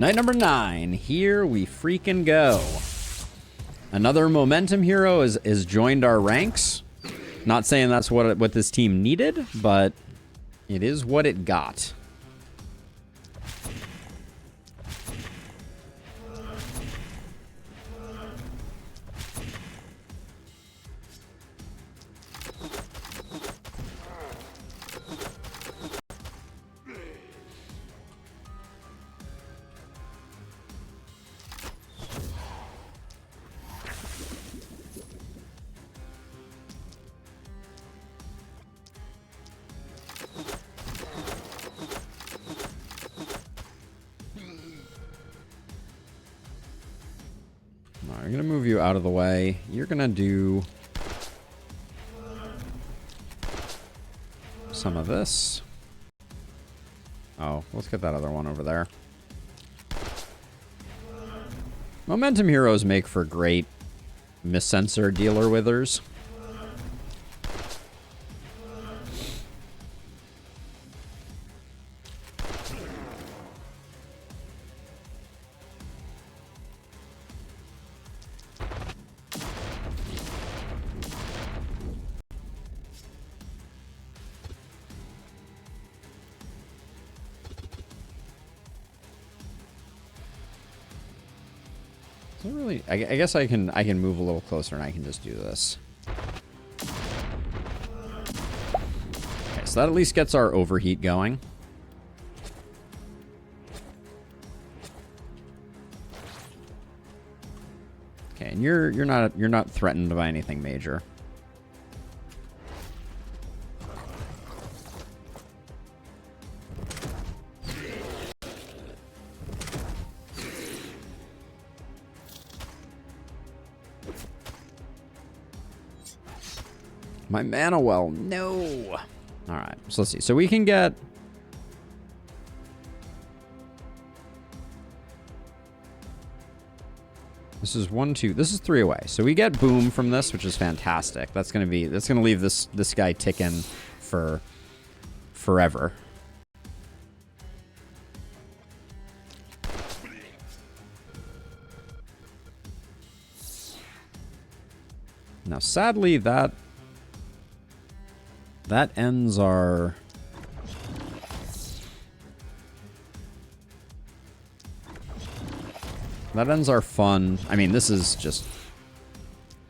Night number 9. Here we freaking go. Another momentum hero is joined our ranks. Not saying that's what this team needed, but it is what it got. I'm going to move you out of the way. You're going to do some of this. Oh, let's get that other one over there. Momentum heroes make for great missensor dealer withers. Really, I guess I can move a little closer and I can just do this. Okay, so that at least gets our overheat going. Okay, and you're not threatened by anything major. My mana well, no. All right, so let's see. So we can get. This is 1, 2. This is 3 away. So we get boom from this, which is fantastic. That's gonna leave this guy ticking for forever. Now, sadly, that ends our... That ends our fun. I mean, this is just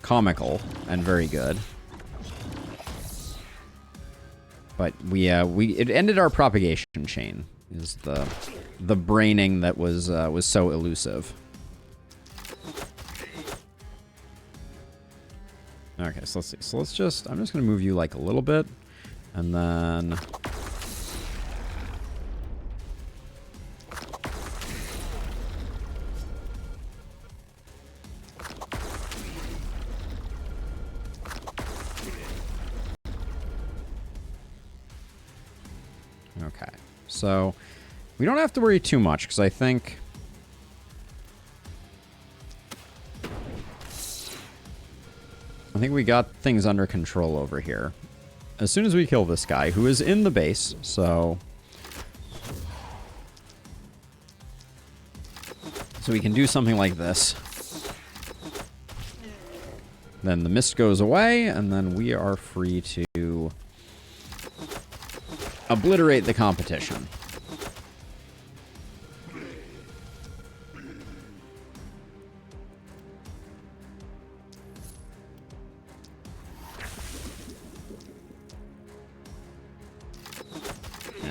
comical and very good. But it ended our propagation chain. Is the braining that was so elusive. Okay, so let's see. So I'm just gonna move you like a little bit, and then okay. So we don't have to worry too much because I think we got things under control over here. As soon as we kill this guy, who is in the base, so we can do something like this. Then the mist goes away, and then we are free to obliterate the competition.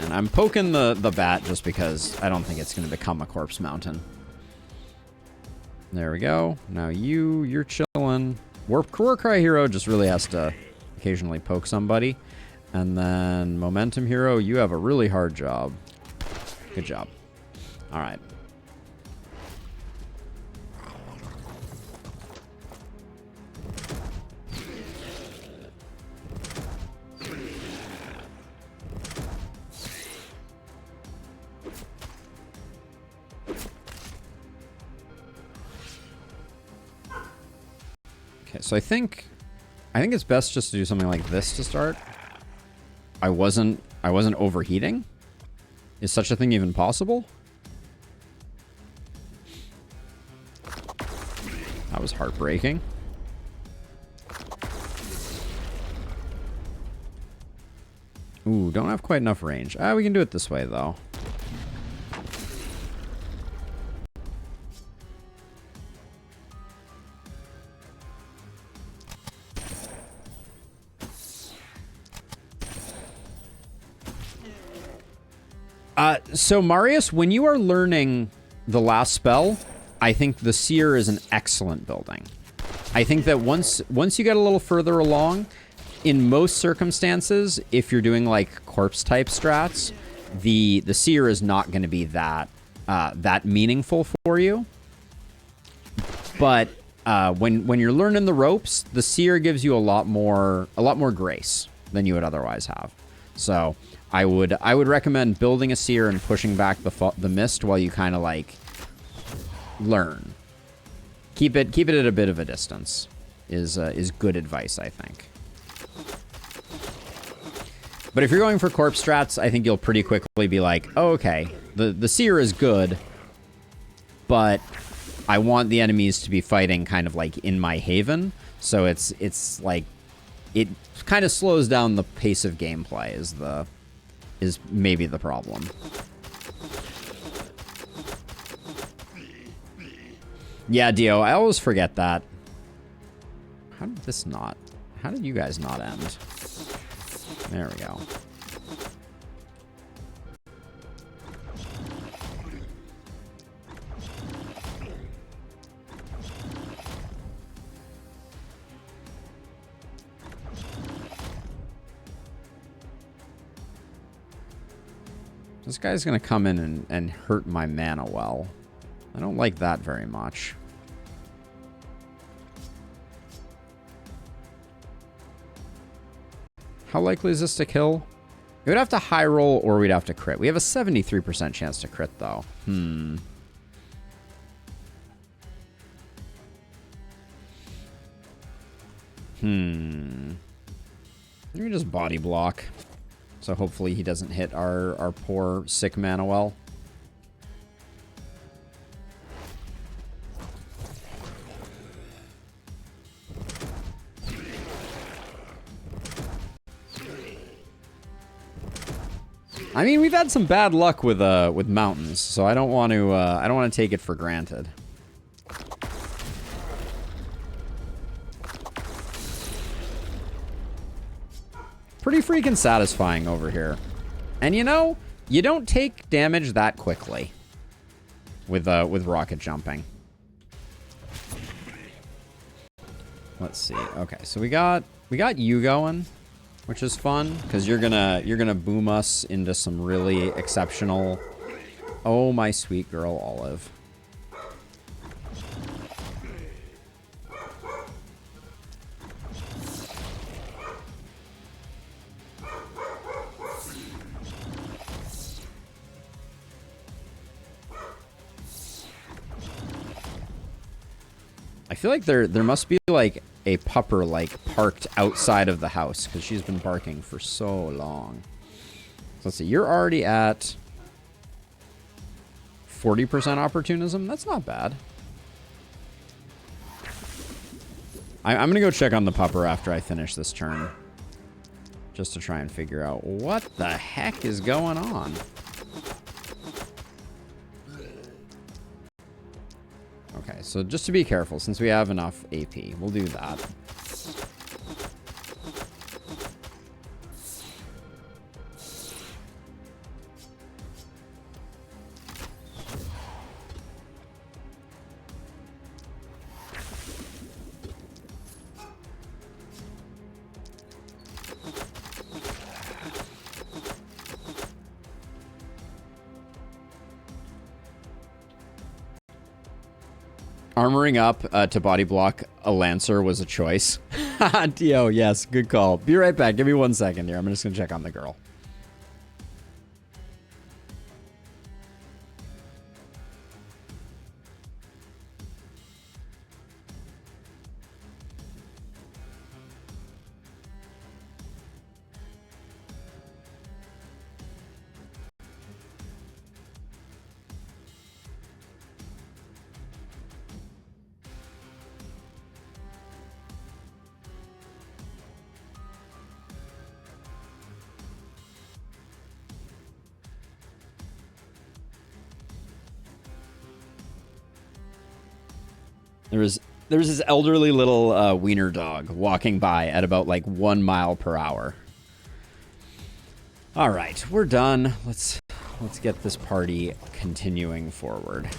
I'm poking the bat just because I don't think it's going to become a corpse mountain. There we go. Now you're chilling. Warcry hero just really has to occasionally poke somebody. And then momentum hero, you have a really hard job. Good job. All right. Okay, so I think it's best just to do something like this to start. I wasn't overheating. Is such a thing even possible? That was heartbreaking. Ooh, don't have quite enough range. We can do it this way, though. So Marius, when you are learning the last spell, I think the Seer is an excellent building. I think that once you get a little further along, in most circumstances, if you're doing like corpse type strats, the Seer is not going to be that that meaningful for you. But when you're learning the ropes, the Seer gives you a lot more grace than you would otherwise have. So I would recommend building a Seer and pushing back the mist while you kind of like learn. Keep it at a bit of a distance is good advice, I think. But if you're going for corpse strats, I think you'll pretty quickly be like, oh, okay, the Seer is good, but I want the enemies to be fighting kind of like in my haven, so it's like it kind of slows down the pace of gameplay is maybe the problem. Yeah, Dio, I always forget that. How did you guys not end? There we go. This guy's gonna come in and hurt my mana well. I don't like that very much. How likely is this to kill? It would have to high roll or we'd have to crit. We have a 73% chance to crit though. Let me just body block. So hopefully he doesn't hit our poor sick mana well. I mean, we've had some bad luck with mountains, so I don't want to take it for granted. Pretty freaking satisfying over here. And you know, you don't take damage that quickly with rocket jumping. Let's see. Okay, so we got you going, which is fun because you're gonna boom us into some really exceptional. Oh, my sweet girl Olive. I feel like there must be like a pupper like parked outside of the house because she's been barking for so long. So let's see, you're already at 40% opportunism. That's not bad. I'm gonna go check on the pupper after I finish this turn, just to try and figure out what the heck is going on. Okay, so just to be careful, since we have enough AP, we'll do that. Armoring up to body block a Lancer was a choice. Dio, yes, good call. Be right back. Give me 1 second here. I'm just going to check on the girl. There was this elderly little wiener dog walking by at about like 1 mile per hour. All right, we're done. Let's get this party continuing forward.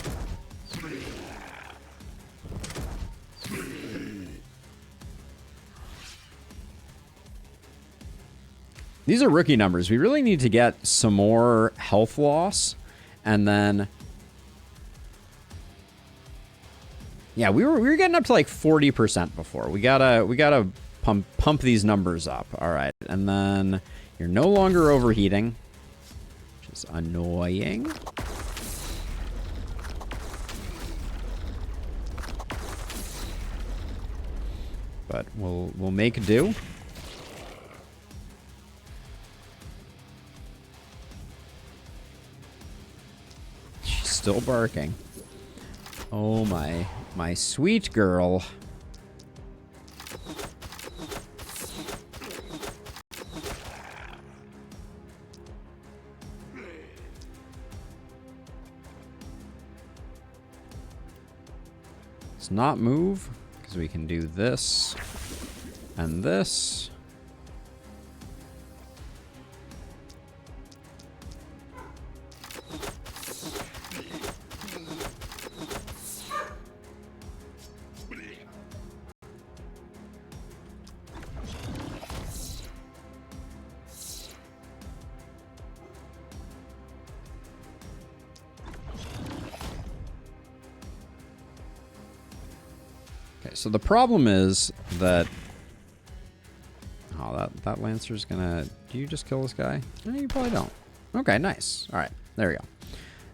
These are rookie numbers. We really need to get some more health loss, and then yeah, we were getting up to like 40% before. We gotta pump these numbers up. All right, and then you're no longer overheating, which is annoying. But we'll make do. She's still barking. Oh my sweet girl. Let's not move, because we can do this and this. So the problem is that... Oh, that Lancer's gonna... Do you just kill this guy? No, you probably don't. Okay, nice. All right, there we go.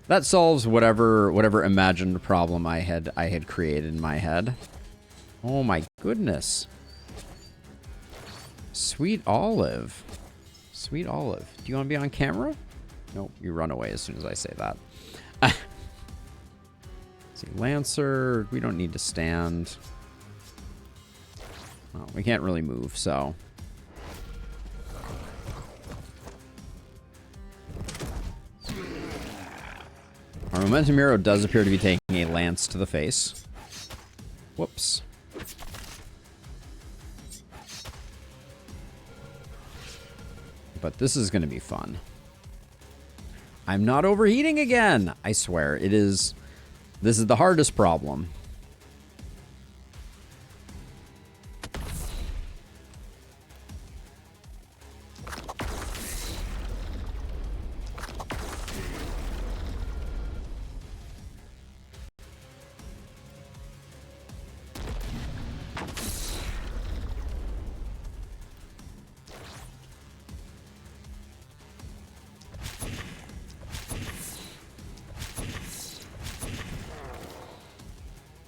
That solves whatever imagined problem I had created in my head. Oh my goodness. Sweet Olive. Sweet Olive. Do you want to be on camera? Nope, you run away as soon as I say that. See, Lancer, we don't need to stand. Well, we can't really move, so. Our momentum hero does appear to be taking a lance to the face. Whoops. But this is going to be fun. I'm not overheating again. I swear, it is. This is the hardest problem.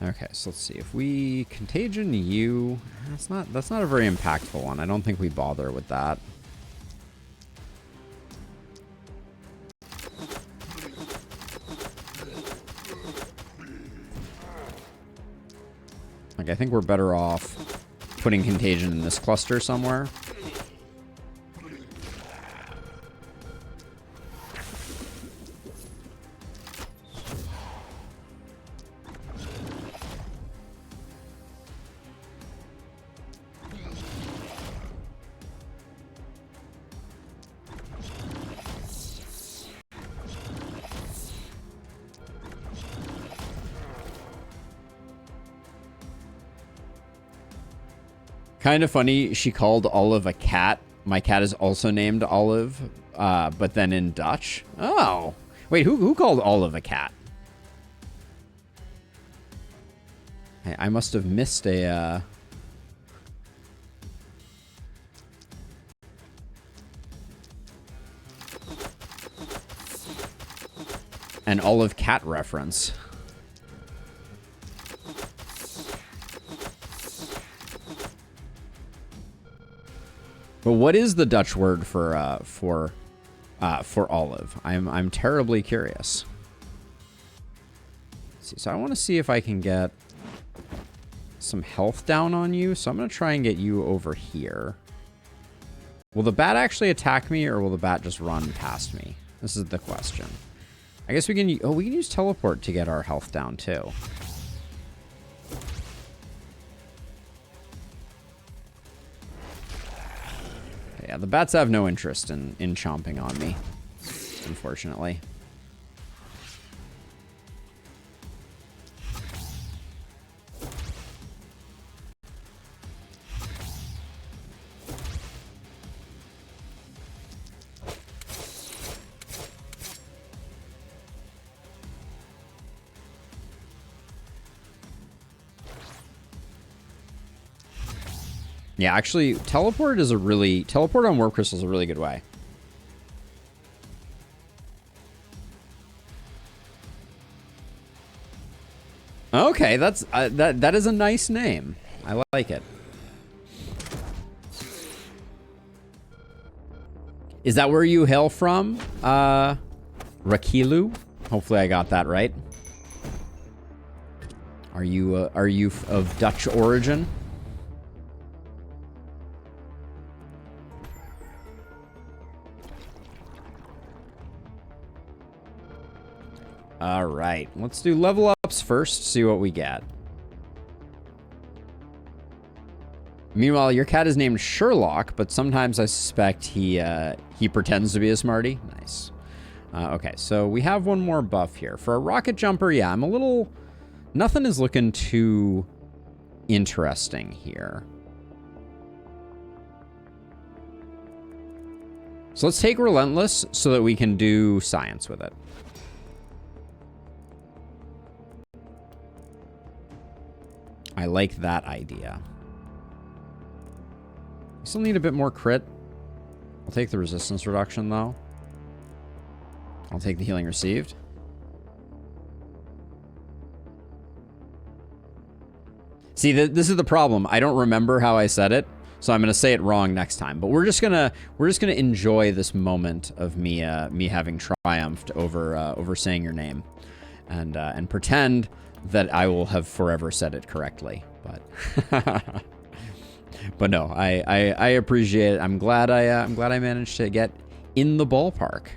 Okay, so let's see. If we contagion you, that's not a very impactful one. I don't think we bother with that. Like, I think we're better off putting contagion in this cluster somewhere. Kind of funny, she called Olive a cat. My cat is also named Olive, but then in Dutch. Oh, wait, who called Olive a cat? I must have missed a... an Olive cat reference. But what is the Dutch word for olive? I'm terribly curious. Let's see, so I want to see if I can get some health down on you. So I'm going to try and get you over here. Will the bat actually attack me, or will the bat just run past me? This is the question. I guess we can. Oh, we can use teleport to get our health down too. Yeah, the bats have no interest in chomping on me, unfortunately. Yeah, actually, teleport on warp crystal is a really good way. Okay, that is a nice name. I like it. Is that where you hail from? Rakilu? Hopefully I got that right. Are you of Dutch origin? All right, let's do level ups first, see what we get. Meanwhile, your cat is named Sherlock, but sometimes I suspect he pretends to be a smarty. Nice. Okay, so we have one more buff here. For a rocket jumper, yeah, I'm a little... Nothing is looking too interesting here. So let's take Relentless so that we can do science with it. I like that idea. Still need a bit more crit. I'll take the resistance reduction, though. I'll take the healing received. See, this is the problem. I don't remember how I said it, so I'm going to say it wrong next time. But we're just gonna enjoy this moment of me having triumphed over saying your name, and pretend that I will have forever said it correctly. But but no, I appreciate it. I'm glad I managed to get in the ballpark.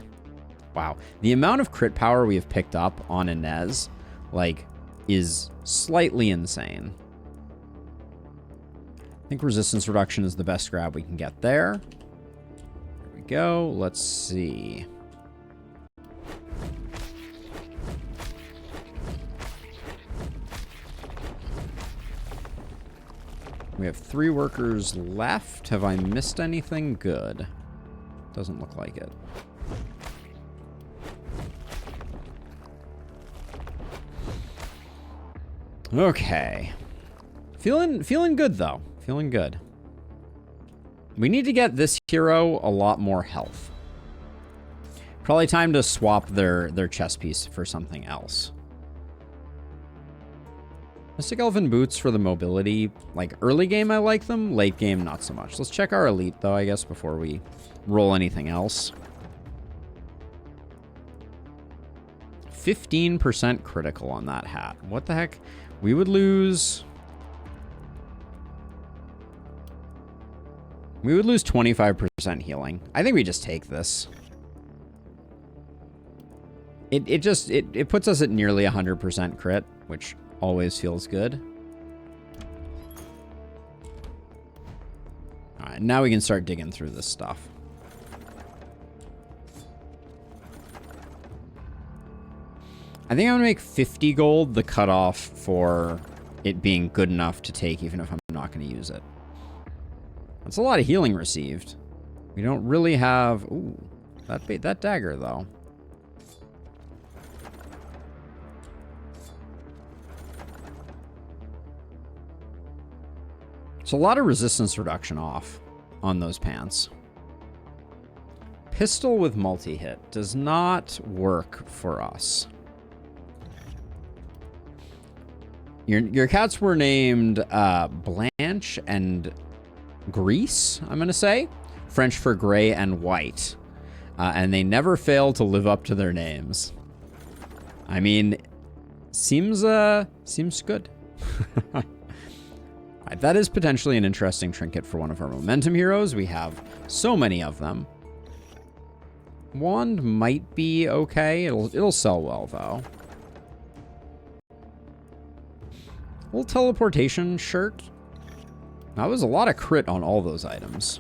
Wow, the amount of crit power we have picked up on Inez, like, is slightly insane. I think resistance reduction is the best grab we can get there. There we go. Let's see. We have 3 workers left. Have I missed anything good? Doesn't look like it. Okay. Feeling good, though. Feeling good. We need to get this hero a lot more health. Probably time to swap their chest piece for something else. Mystic Elven Boots for the mobility. Like, early game I like them, late game not so much. Let's check our elite, though, I guess, before we roll anything else. 15% critical on that hat. What the heck? We would lose... We would lose 25% healing. I think we just take this. It puts us at nearly 100% crit, which always feels good. All right, now we can start digging through this stuff. I think I'm gonna make 50 gold the cutoff for it being good enough to take, even if I'm not gonna use it. That's a lot of healing received. We don't really have... Ooh, that dagger, though. It's a lot of resistance reduction off on those pants. Pistol with multi-hit does not work for us. Your cats were named Blanche and Grease, I'm going to say. French for gray and white. And they never fail to live up to their names. I mean, seems good. Right, that is potentially an interesting trinket for one of our momentum heroes. We have so many of them. Wand might be okay. It'll sell well, though. Little teleportation shirt. That was a lot of crit on all those items.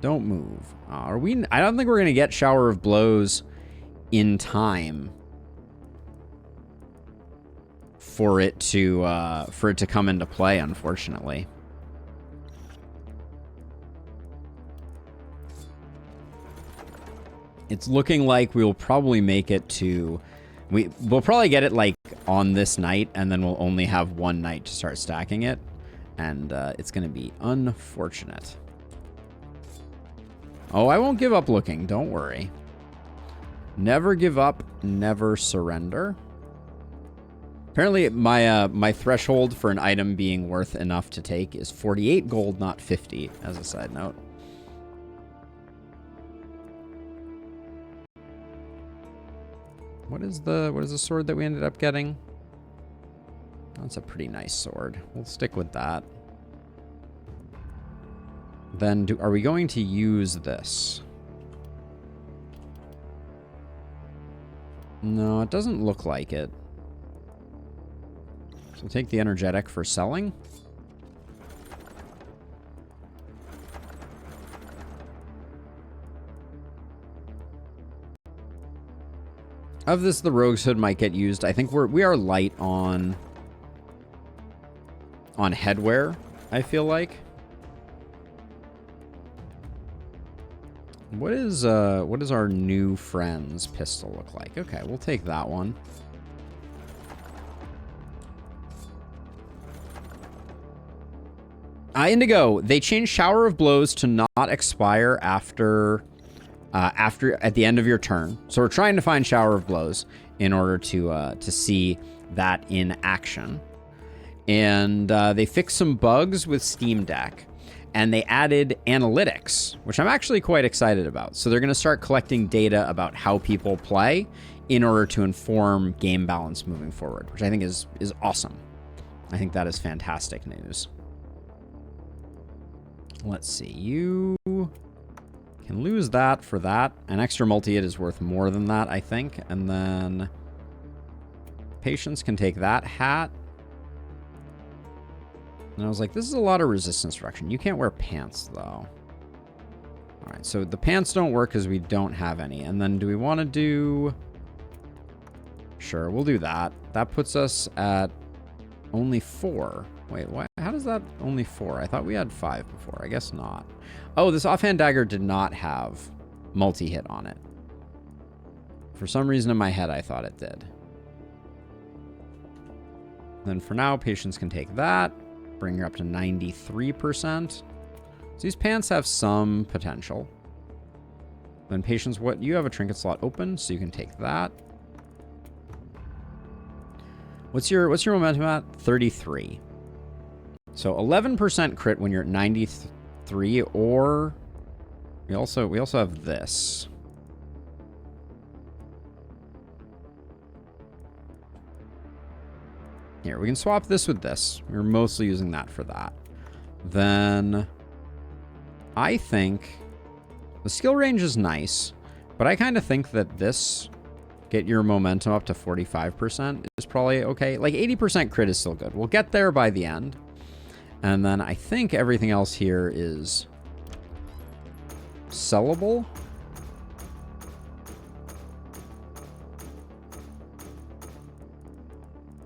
Don't move. Are we? I don't think we're going to get Shower of Blows in time for it to come into play, unfortunately. It's looking like we'll probably make it to... We'll probably get it, like, on this night, and then we'll only have one night to start stacking it. And it's going to be unfortunate. Oh, I won't give up looking. Don't worry. Never give up, never surrender. Apparently, my threshold for an item being worth enough to take is 48 gold, not 50, as a side note. What is the sword that we ended up getting? That's a pretty nice sword. We'll stick with that. Then are we going to use this? No, it doesn't look like it. So we'll take the energetic for selling. Of this, the Rogue's Hood might get used. I think we are light on headwear, I feel like. What does our new friend's pistol look like? Okay, we'll take that one. Indigo, they changed Shower of Blows to not expire after at the end of your turn. So we're trying to find Shower of Blows in order to see that in action. And they fixed some bugs with Steam Deck. And they added analytics, which I'm actually quite excited about. So they're going to start collecting data about how people play in order to inform game balance moving forward, which I think is awesome. I think that is fantastic news. Let's see. You can lose that for that. An extra multi-hit is worth more than that, I think. And then Patience can take that hat. And I was like, this is a lot of resistance reduction. You can't wear pants, though. All right, so the pants don't work because we don't have any. And then do we want to do... Sure, we'll do that. That puts us at only 4. Wait, what? How does that only 4? I thought we had 5 before. I guess not. Oh, this offhand dagger did not have multi-hit on it. For some reason in my head, I thought it did. Then for now, Patience can take that. Bring her up to 93%. So these pants have some potential. Then Patience, what? You have a trinket slot open, so you can take that. What's your momentum at? 33. So 11% crit when you're at 93, or we also have this. Here, we can swap this with this. We're mostly using that for that. Then I think the skill range is nice, but I kind of think that this, get your momentum up to 45%, is probably okay. Like 80% crit is still good. We'll get there by the end. And then I think everything else here is sellable.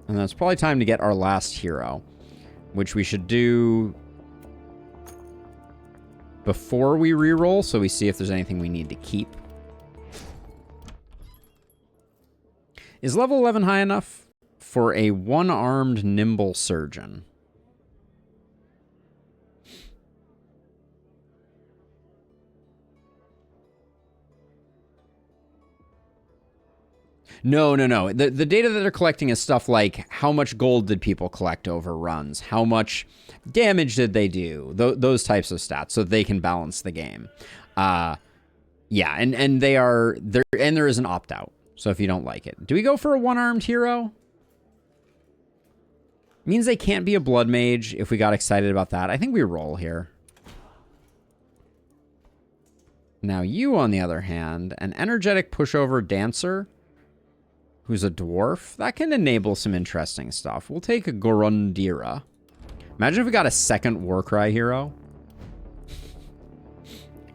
And then it's probably time to get our last hero, which we should do before we reroll, so we see if there's anything we need to keep. Is level 11 high enough for a one-armed nimble surgeon? No. The data that they're collecting is stuff like how much gold did people collect over runs? How much damage did they do? Those types of stats, so they can balance the game. Yeah, and they are there, and there is an opt-out. So if you don't like it. Do we go for a one-armed hero? Means they can't be a blood mage if we got excited about that. I think we roll here. Now you, on the other hand, an energetic pushover dancer who's a dwarf, that can enable some interesting stuff. We'll take a Gorundira. Imagine if we got a second Warcry hero.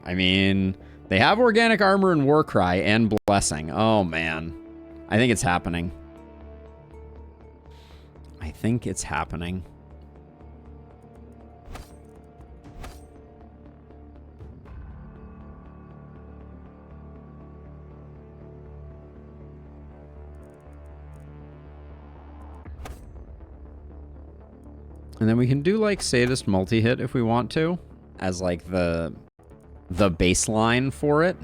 I mean, they have organic armor and Warcry and Blessing. Oh, man. I think it's happening. I think it's happening. And then we can do like Sadist multi-hit if we want to, as like the baseline for it.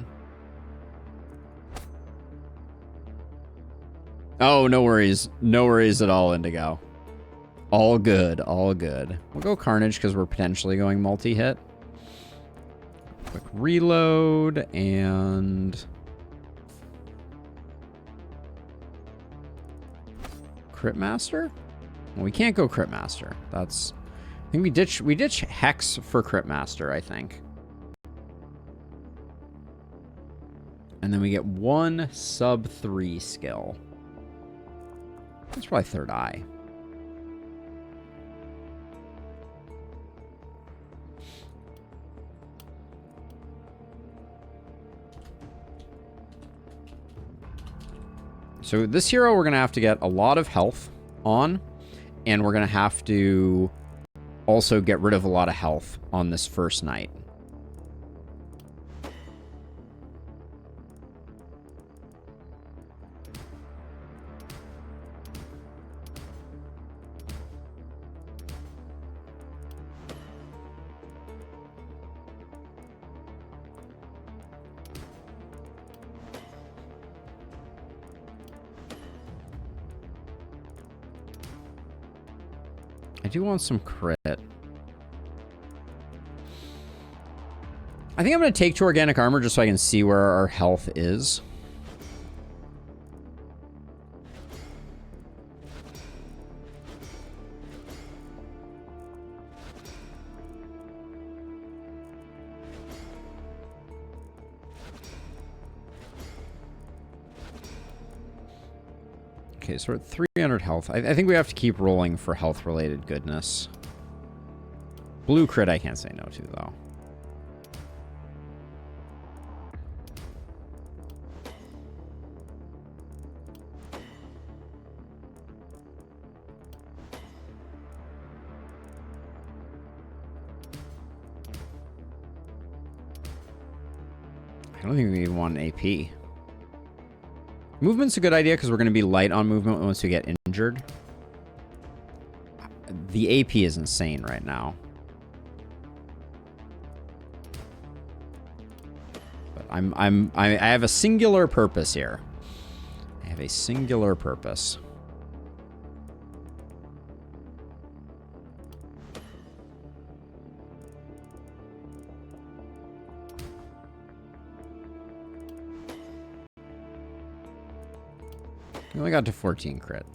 Oh, no worries. No worries at all, Indigo. All good, all good. We'll go Carnage because we're potentially going multi-hit. Quick reload and Crit Master? Well, we can't go Crit Master. That's, I think we ditch Hex for Crit Master, I think. And then we get one sub 3 skill. That's probably Third Eye. So this hero we're going to have to get a lot of health on, and we're going to have to also get rid of a lot of health on this first night. I do want some crit. I think I'm going to take 2 organic armor just so I can see where our health is. Okay, so we're at 300 health. I think we have to keep rolling for health-related goodness. Blue crit I can't say no to, though. I don't think we even want an AP. Movement's a good idea because we're going to be light on movement once we get injured. The AP is insane right now. But I have a singular purpose here. I have a singular purpose. We only got to 14 crit.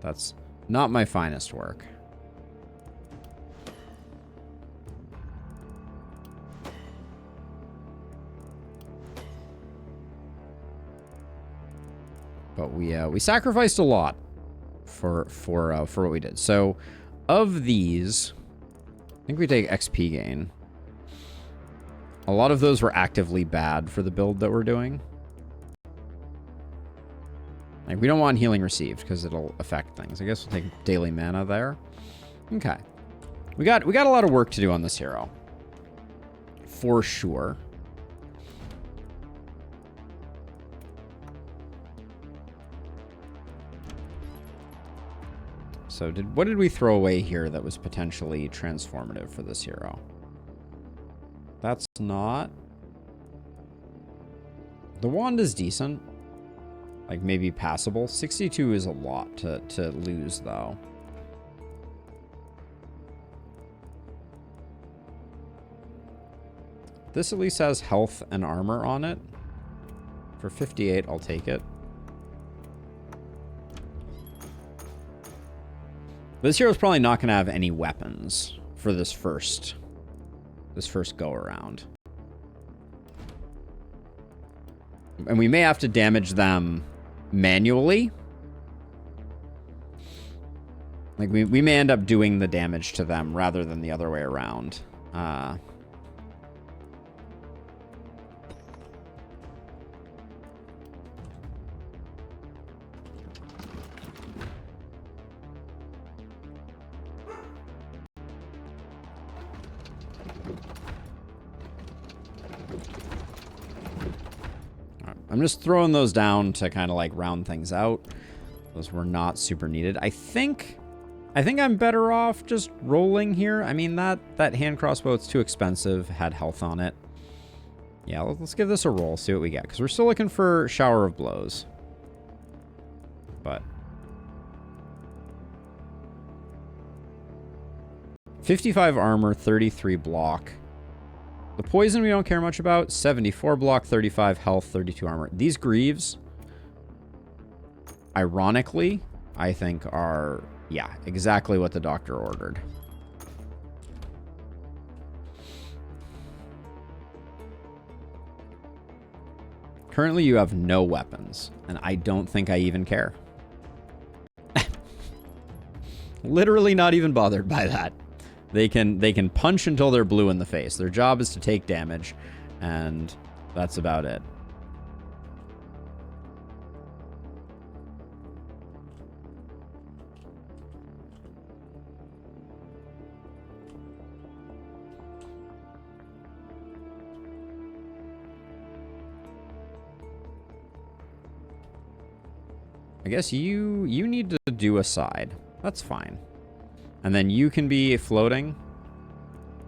That's not my finest work. But we sacrificed a lot for what we did. So of these, I think we take XP gain. A lot of those were actively bad for the build that we're doing. Like, we don't want healing received because it'll affect things. I guess we'll take daily mana there. Okay. We got a lot of work to do on this hero. For sure. So what did we throw away here that was potentially transformative for this hero? That's not. The wand is decent. Like, maybe passable. 62 is a lot to lose, though. This at least has health and armor on it. For 58, I'll take it. This hero's probably not going to have any weapons for this first go-around. And we may have to damage them manually. Like, we may end up doing the damage to them rather than the other way around. I'm just throwing those down to kind of like round things out. Those were not super needed. I think I'm better off just rolling here. I mean, that hand crossbow, it's too expensive. Had health on it. Yeah, let's give this a roll, see what we get. Because we're still looking for shower of blows. But 55 armor, 33 block. The poison we don't care much about. 74 block, 35 health, 32 armor. These greaves, ironically, I think are, yeah, exactly what the doctor ordered. Currently, you have no weapons, and I don't think I even care. Literally not even bothered by that. They can punch until they're blue in the face. Their job is to take damage, and that's about it. I guess you need to do a side. That's fine. And then you can be floating.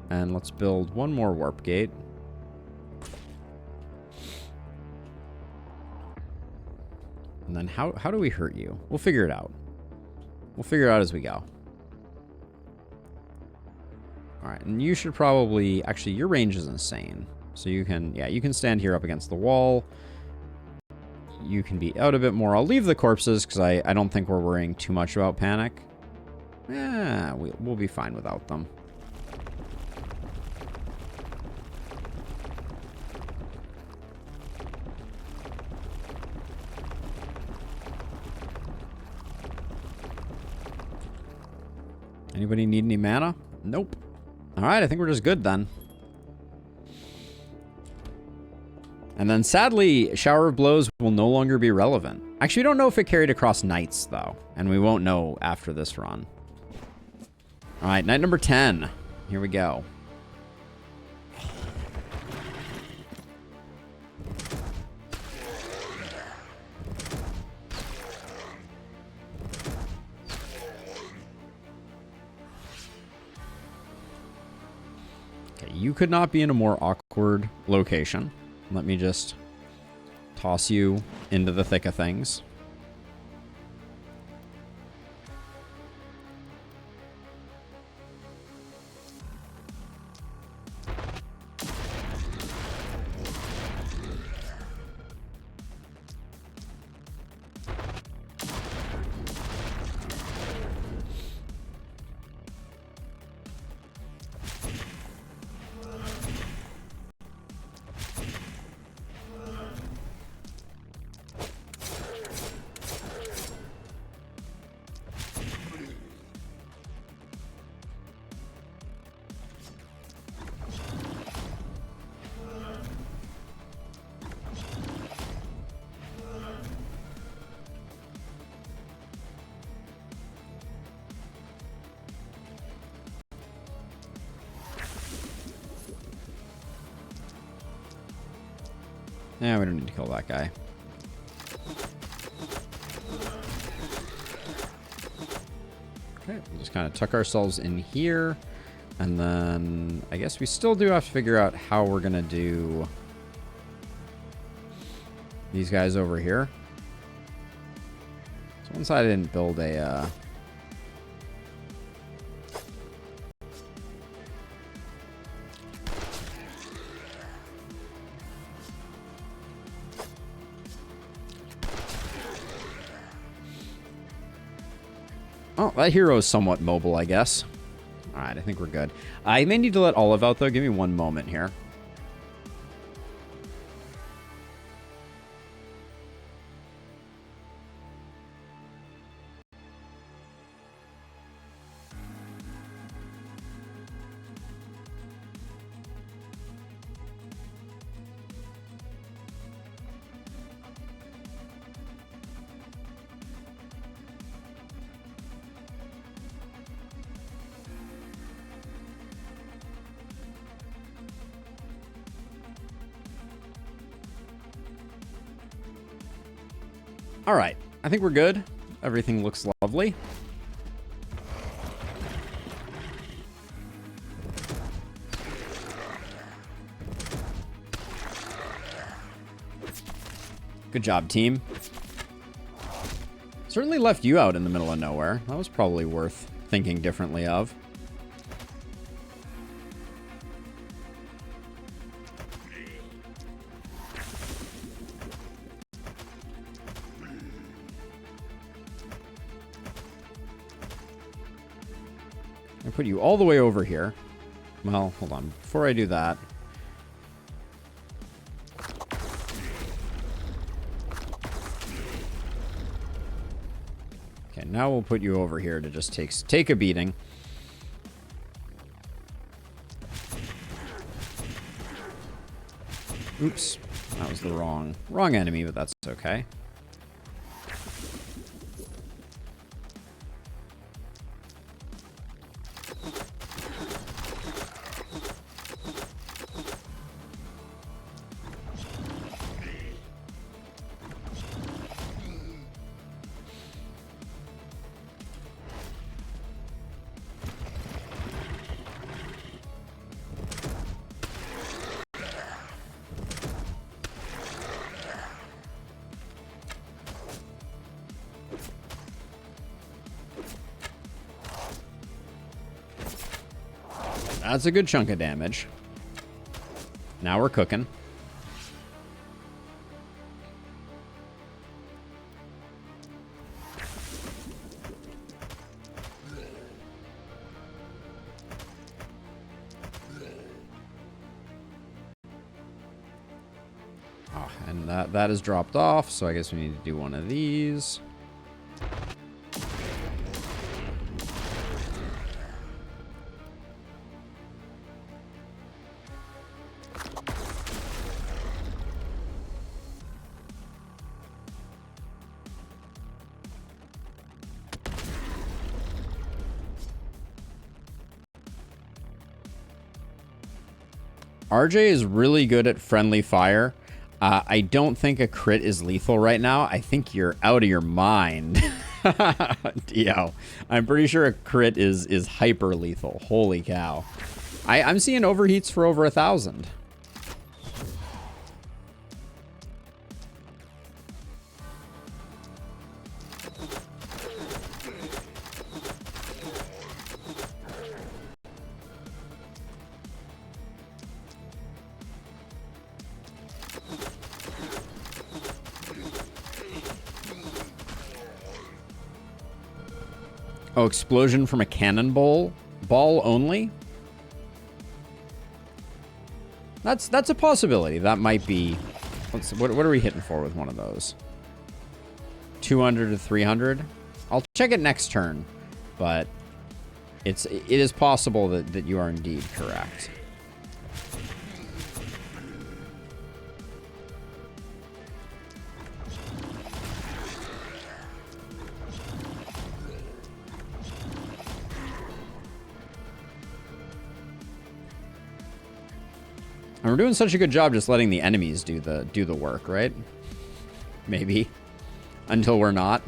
And let's build one more warp gate. And then how do we hurt you? We'll figure it out. We'll figure it out as we go. Alright, and you should probably... Actually, your range is insane. So you can... Yeah, you can stand here up against the wall. You can be out a bit more. I'll leave the corpses because I don't think we're worrying too much about panic. Yeah, we'll be fine without them. Anybody need any mana? Nope. All right, I think we're just good then. And then sadly, Shower of Blows will no longer be relevant. Actually, we don't know if it carried across nights though, and we won't know after this run. All right, night number 10. Here we go. Okay, you could not be in a more awkward location. Let me just toss you into the thick of things. Yeah, we don't need to kill that guy. Okay, we'll just kind of tuck ourselves in here. And then I guess we still do have to figure out how we're going to do these guys over here. So once I didn't build a... Oh, that hero is somewhat mobile, I guess. All right, I think we're good. I may need to let Olive out, though. Give me one moment here. All right. I think we're good. Everything looks lovely. Good job, team. Certainly left you out in the middle of nowhere. That was probably worth thinking differently of. I put you all the way over here. Well, hold on. Before I do that, okay, now we'll put you over here to just take a beating. Oops, that was the wrong enemy, but that's okay. That's a good chunk of damage. Now we're cooking. Oh, and that is dropped off, so I guess we need to do one of these. RJ is really good at friendly fire. I don't think a crit is lethal right now. I think you're out of your mind. Dio. I'm pretty sure a crit is hyper lethal. Holy cow. I'm seeing overheats for over 1,000. Oh, explosion from a cannonball ball only? That's a possibility. That might be. What are we hitting for with one of those? 200 to 300. I'll check it next turn, but it is possible that you are indeed correct. And we're doing such a good job just letting the enemies do the work, right? Maybe. Until we're not.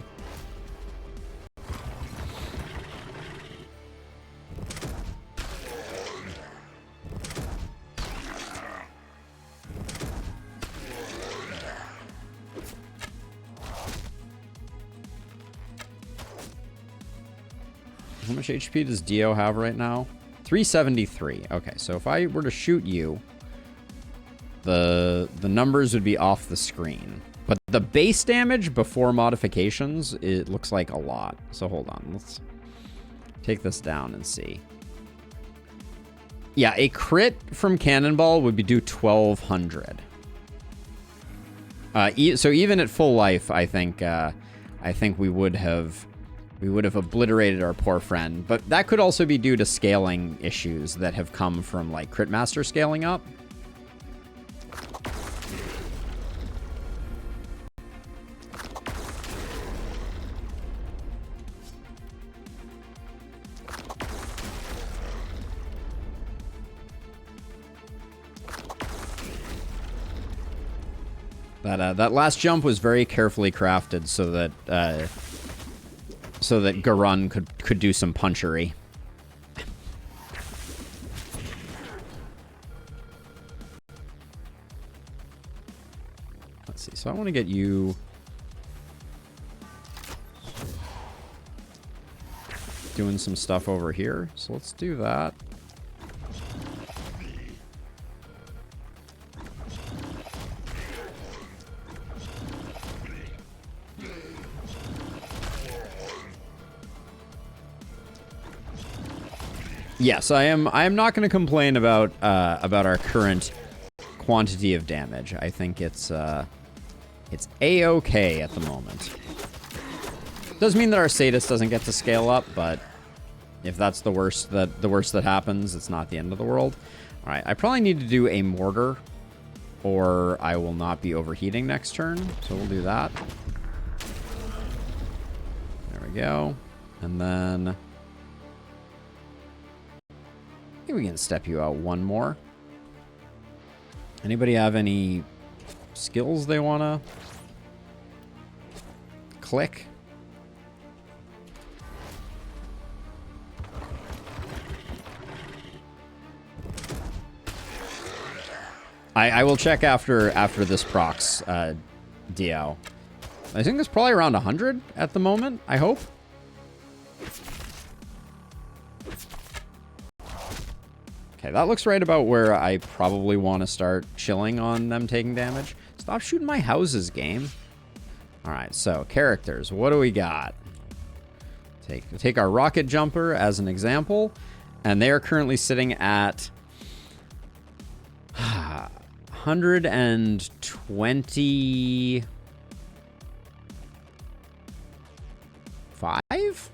How much HP does Dio have right now? 373. Okay, so if I were to shoot you, the numbers would be off the screen. But the base damage before modifications, it looks like a lot. So hold on, let's take this down and see. Yeah, a crit from Cannonball would be do 1,200. So even at full life, I think we would have obliterated our poor friend. But that could also be due to scaling issues that have come from like Critmaster scaling up. That last jump was very carefully crafted so that Garun could do some punchery. Let's see. So I want to get you doing some stuff over here. So let's do that. Yes, I am not going to complain about our current quantity of damage. I think it's A-okay at the moment. Does mean that our Sadist doesn't get to scale up, but if that's the worst that happens, it's not the end of the world. All right, I probably need to do a mortar, or I will not be overheating next turn. So we'll do that. There we go, and then I think we can step you out one more. Anybody have any skills they want to click? I will check after this procs DL. I think it's probably around 100 at the moment, I hope. Okay, that looks right about where I probably want to start chilling on them taking damage. Stop shooting my houses, game. All right, so characters. What do we got? Take our rocket jumper as an example, and they are currently sitting at 125?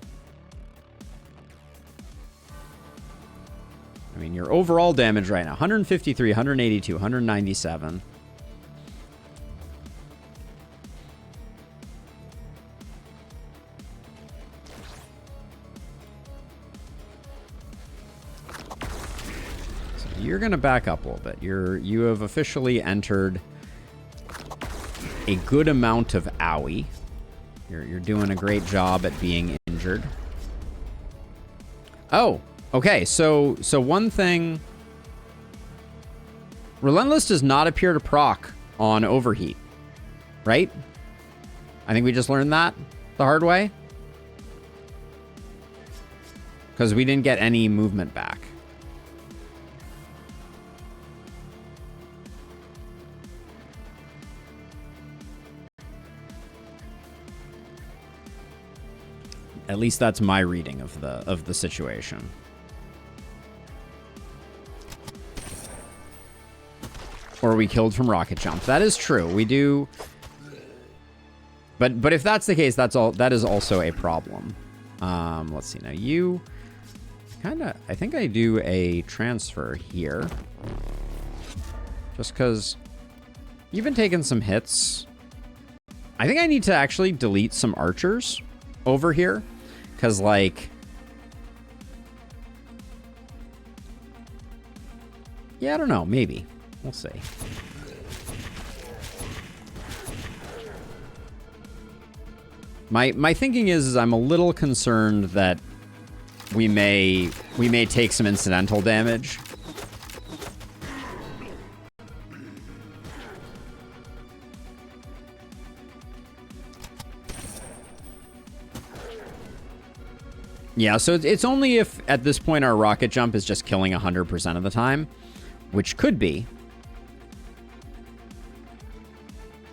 I mean, your overall damage right now, 153, 182, 197. So you're going to back up a little bit. You have officially entered a good amount of owie. You're doing a great job at being injured. Oh, okay, so one thing, Relentless does not appear to proc on overheat, right? I think we just learned that the hard way. Because we didn't get any movement back. At least that's my reading of the situation. Or we killed from rocket jump. That is true. We do. But if that's the case, that is also a problem. Let's see. Now you I think I do a transfer here. Just because you've been taking some hits. I think I need to actually delete some archers over here. Because, like, yeah, I don't know. Maybe. We'll see. My thinking is I'm a little concerned that we may take some incidental damage. Yeah, so it's only if at this point our rocket jump is just killing 100% of the time, which could be.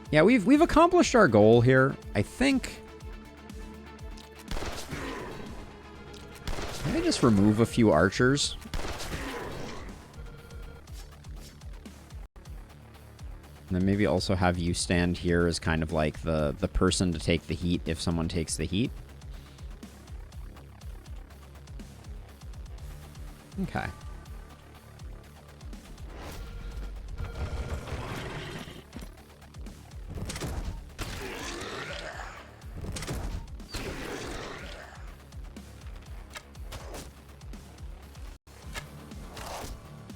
Yeah, we've accomplished our goal here. I think. Let me just remove a few archers. And then maybe also have you stand here as kind of like the person to take the heat if someone takes the heat. Okay.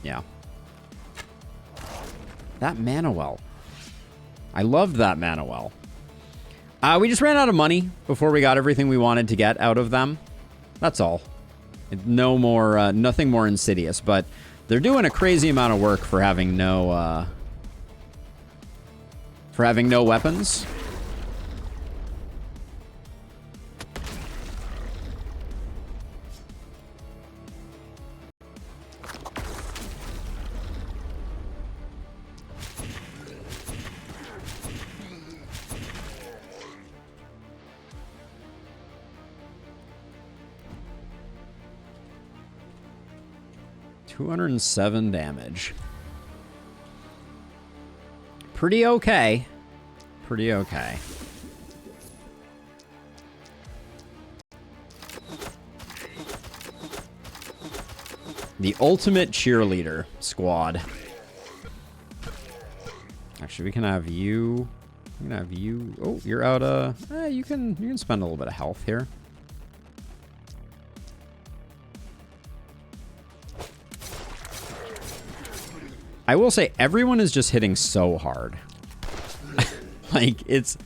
Yeah. That mana well. I loved that mana well. We just ran out of money before we got everything we wanted to get out of them. That's all. No more, nothing more insidious, but they're doing a crazy amount of work for having no weapons. $207 damage. Pretty okay. Pretty okay. The ultimate cheerleader squad. Actually, we can have you. We can have you. Oh, you're out. You can spend a little bit of health here. I will say everyone is just hitting so hard. Like it's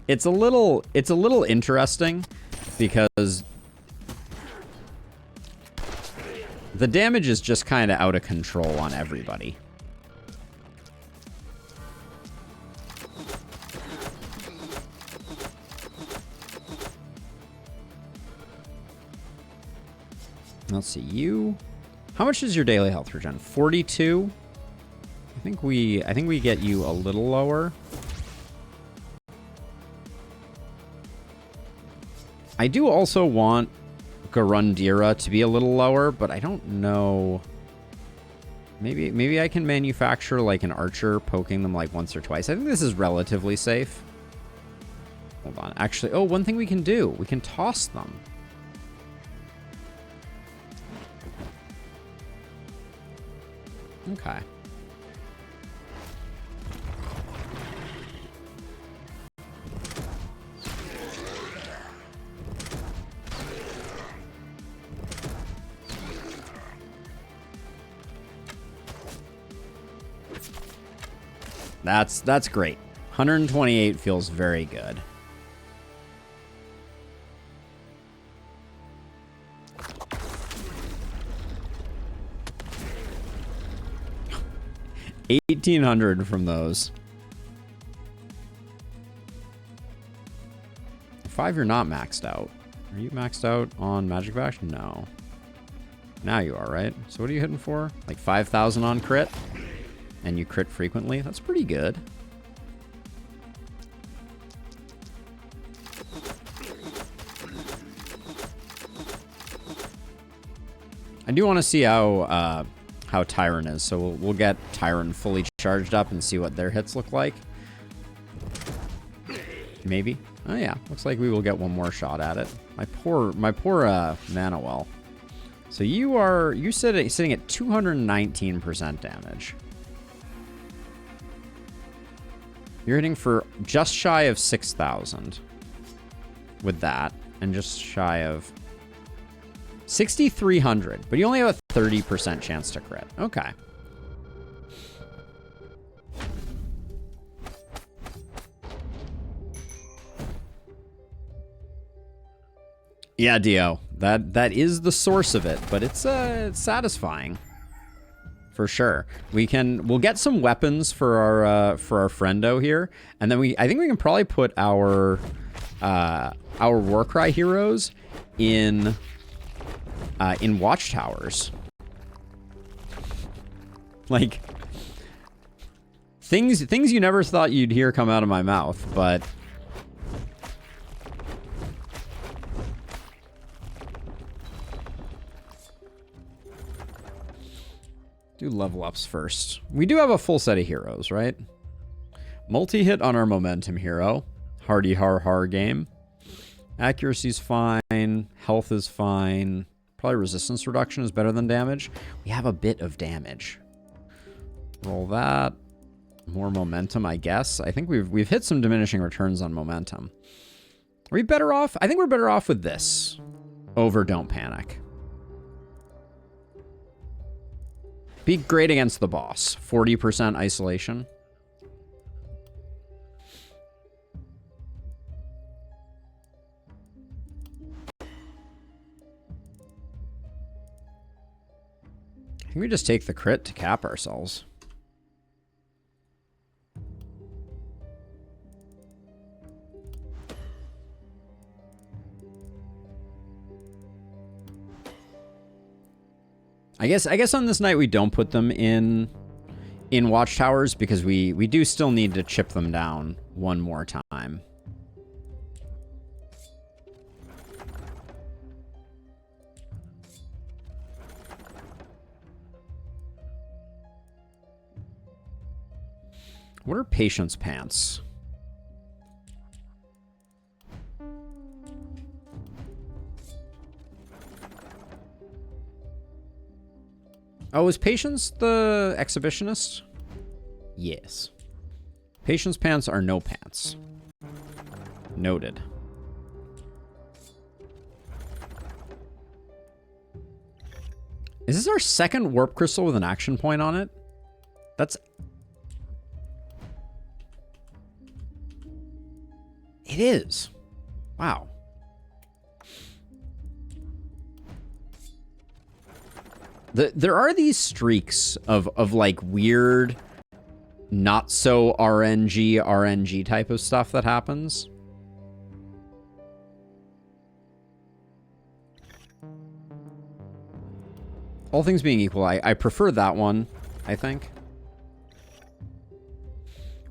a little interesting because the damage is just kind of out of control on everybody. Let's see, you. How much is your daily health regen? 42. I think we get you a little lower. I do also want Garundira to be a little lower, but I don't know. Maybe I can manufacture like an archer poking them like once or twice. I think this is relatively safe. Hold on. Actually, oh, one thing we can do. We can toss them. Okay. That's great. 128 feels very good. $1,800 from those. 5, you're not maxed out. Are you maxed out on Magic Bash? No. Now you are, right? So what are you hitting for? Like 5,000 on crit? And you crit frequently? That's pretty good. I do want to see how Tyron is, so we'll get Tyron fully charged up and see what their hits look like. Maybe. Oh yeah, looks like we will get one more shot at it. My poor mana well. So you're sitting at 219% damage. You're hitting for just shy of 6,000 with that, and just shy of 6,300, but you only have a 30% chance to crit. Okay. Yeah, Dio, that is the source of it, but it's satisfying. For sure. We'll get some weapons for our friendo here, and then I think we can probably put our Warcry heroes in watchtowers. Like things you never thought you'd hear come out of my mouth, but do level ups first. We do have a full set of heroes, right? Multi-hit on our momentum hero. Hardy har game. Accuracy's fine. Health is fine. Probably resistance reduction is better than damage. We have a bit of damage. Roll that. More momentum, I guess. I think we've hit some diminishing returns on momentum. Are we better off? I think we're better off with this over Don't Panic. Be great against the boss. 40% isolation. think we just take the crit to cap ourselves. I guess on this night we don't put them in watchtowers because we do still need to chip them down one more time. What are patience pants? Oh, is Patience the exhibitionist? Yes. Patience pants are no pants. Noted. Is this our second warp crystal with an action point on it? That's... It is. Wow. There are these streaks of like weird, not so RNG type of stuff that happens. All things being equal, I prefer that one, I think.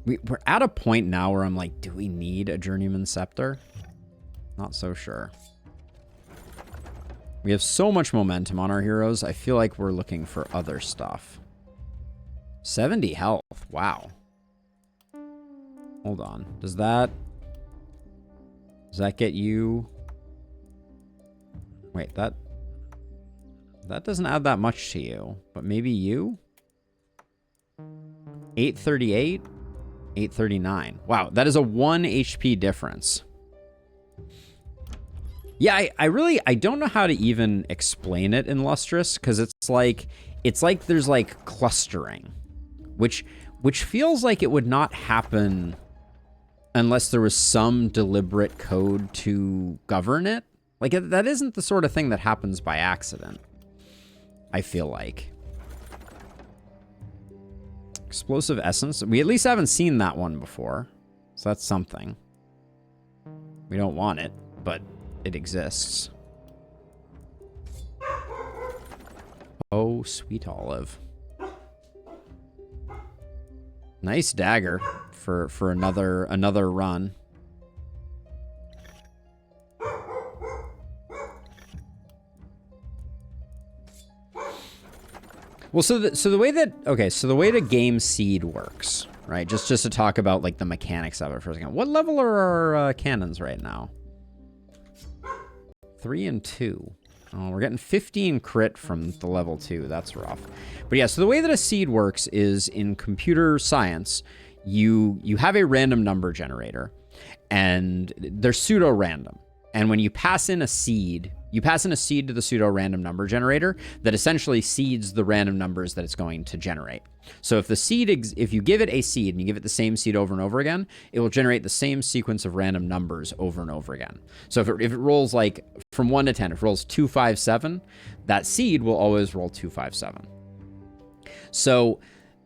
We're at a point now where I'm like, do we need a Journeyman Scepter? Not so sure. We have so much momentum on our heroes, I feel like we're looking for other stuff. 70 health, wow. Hold on, does that get you... Wait, that doesn't add that much to you, but maybe you? 838, 839. Wow, that is a 1 HP difference. Yeah, I don't know how to even explain it in Lustrous, because it's like there's like clustering, which feels like it would not happen unless there was some deliberate code to govern it. Like that isn't the sort of thing that happens by accident, I feel like. Explosive Essence. We at least haven't seen that one before, so that's something. We don't want it, but it exists. Oh, sweet olive. Nice dagger for another run. Well, so the way the game seed works, right? Just to talk about like the mechanics of it for a second. What level are our cannons right now? 3 and 2. Oh, we're getting 15 crit from the level 2. That's rough. But yeah, so the way that a seed works is in computer science, you have a random number generator, and they're pseudo-random. And when you pass in a seed, to the pseudo-random number generator that essentially seeds the random numbers that it's going to generate. So if you give it a seed and you give it the same seed over and over again, it will generate the same sequence of random numbers over and over again. So if it rolls like from 1 to 10, if it rolls 2, 5, 7, that seed will always roll 2, 5, 7. So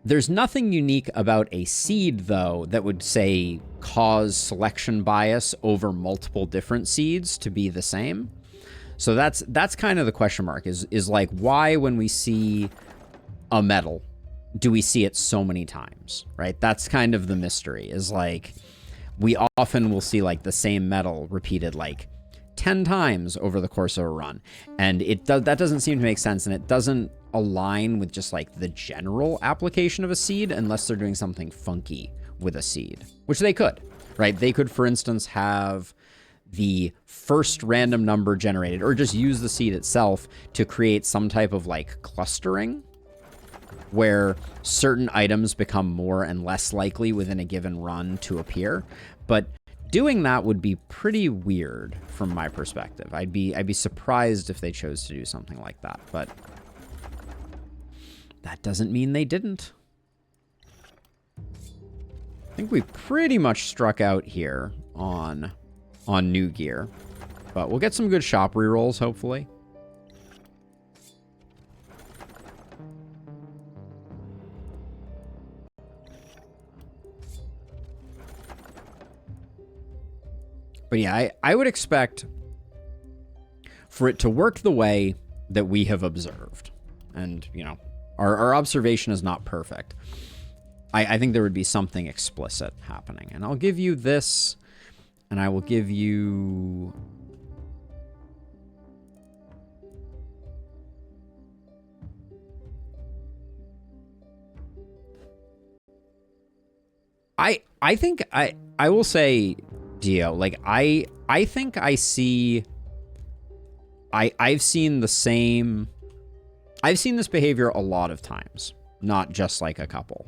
there's nothing unique about a seed, though, that would, say, cause selection bias over multiple different seeds to be the same. So that's kind of the question mark, is like, why when we see a medal do we see it so many times, right? That's kind of the mystery, is like, we often will see like the same medal repeated like 10 times over the course of a run. And that doesn't seem to make sense, and it doesn't align with just like the general application of a seed unless they're doing something funky with a seed, which they could, right? They could, for instance, have the first random number generated, or just use the seed itself to create some type of like clustering where certain items become more and less likely within a given run to appear. But doing that would be pretty weird from my perspective. I'd be surprised if they chose to do something like that, but that doesn't mean they didn't. I think we pretty much struck out here on new gear, but we'll get some good shop rerolls, hopefully. But yeah, I would expect for it to work the way that we have observed. And, you know, our observation is not perfect. I think there would be something explicit happening. And I'll give you this, and I will give you... I think I will say, Dio, like I think I see I've seen the same I've seen this behavior a lot of times, not just like a couple.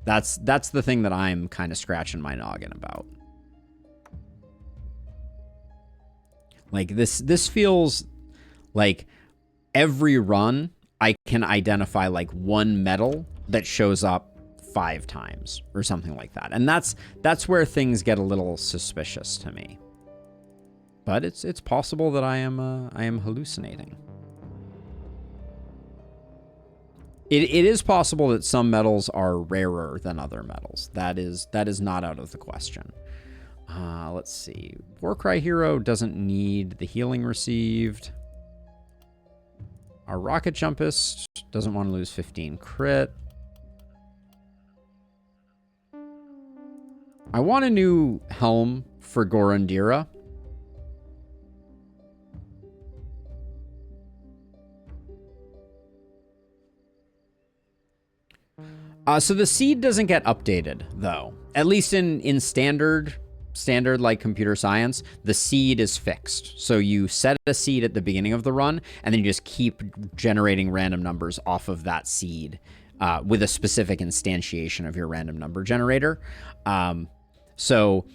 That's the thing that I'm kind of scratching my noggin about. Like this feels like every run I can identify like one medal that shows up 5 times or something like that. And that's where things get a little suspicious to me. But it's possible that I am hallucinating. It is possible that some metals are rarer than other metals. That is not out of the question. Let's see. Warcry Hero doesn't need the healing received. Our Rocket Jumpist doesn't want to lose 15 crit. I want a new helm for Gorandira. So the seed doesn't get updated, though. At least in standard like computer science, the seed is fixed. So you set a seed at the beginning of the run, and then you just keep generating random numbers off of that seed with a specific instantiation of your random number generator. So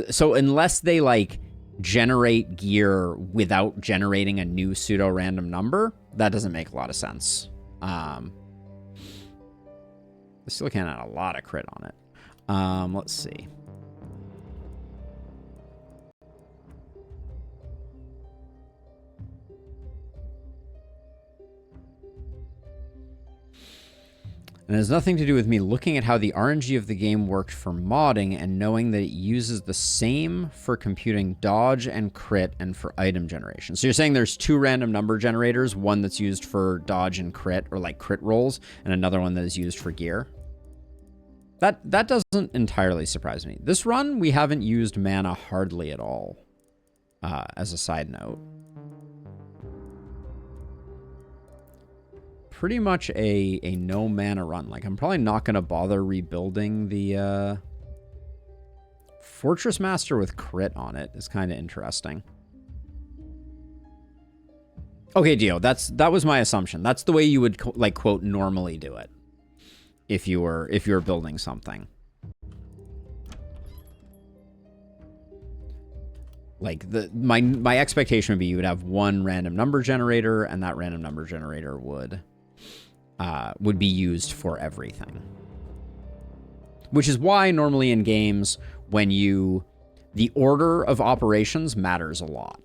unless they like generate gear without generating a new pseudo random number, that doesn't make a lot of sense. This still can't add a lot of crit on it. Let's see. And it has nothing to do with me looking at how the RNG of the game worked for modding and knowing that it uses the same for computing dodge and crit and for item generation. So you're saying there's 2 random number generators, one that's used for dodge and crit, or like crit rolls, and another one that is used for gear? That doesn't entirely surprise me. This run, we haven't used mana hardly at all, as a side note. Pretty much a no mana run. Like, I'm probably not going to bother rebuilding the Fortress Master with crit on it. Is kind of interesting. Okay, Dio, that was my assumption. That's the way you would like quote normally do it if you were building something. Like my expectation would be you would have one random number generator, and that random number generator would be used for everything. Which is why normally in games, the order of operations matters a lot,